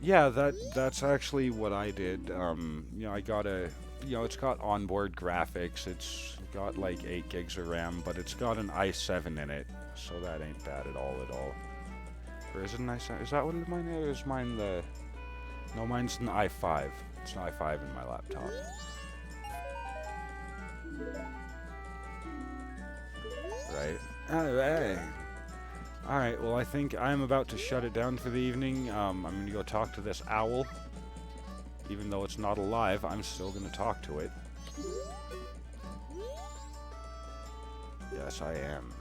Yeah, that's actually what I did. I got it's got onboard graphics. It's got like 8 gigs of RAM, but it's got an i7 in it, so that ain't bad at all. Or is it an i7? Is that what mine is? Or is mine the... No, mine's an i5. It's an i5 in my laptop. Right. Hey. Alright, well I think I'm about to shut it down for the evening. I'm going to go talk to this owl. Even though it's not alive, I'm still going to talk to it. Yes, I am.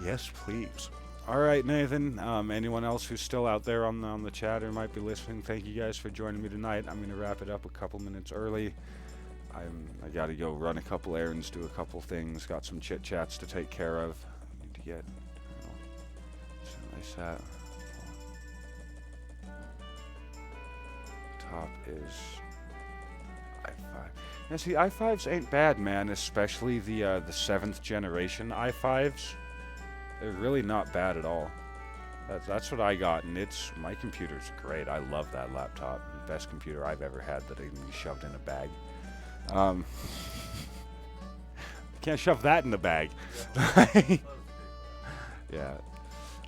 Yes, please. Alright, Nathan. Anyone else who's still out there on the chat or might be listening, thank you guys for joining me tonight. I'm going to wrap it up a couple minutes early. I got to go run a couple errands, do a couple things, got some chit-chats to take care of. I need to get some nice hat. Top is i5. Now see, i5s ain't bad, man, especially the 7th generation i5s. They're really not bad at all. That's what I got, and my computer's great. I love that laptop. Best computer I've ever had that I can be shoved in a bag. Can't shove that in the bag. Yeah.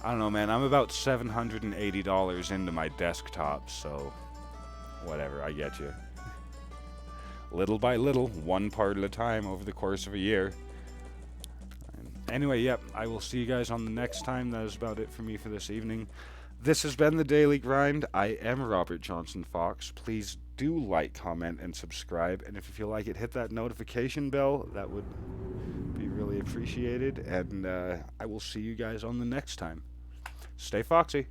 I don't know, man. I'm about $780 into my desktop, so whatever. I get you. Little by little, one part at a time over the course of a year. Anyway, yep, I will see you guys on the next time. That is about it for me for this evening. This has been the Daily Grind. I am Robert Johnson Fox. Please do like, comment, and subscribe. And if you feel like it, hit that notification bell. That would be really appreciated. And I will see you guys on the next time. Stay foxy.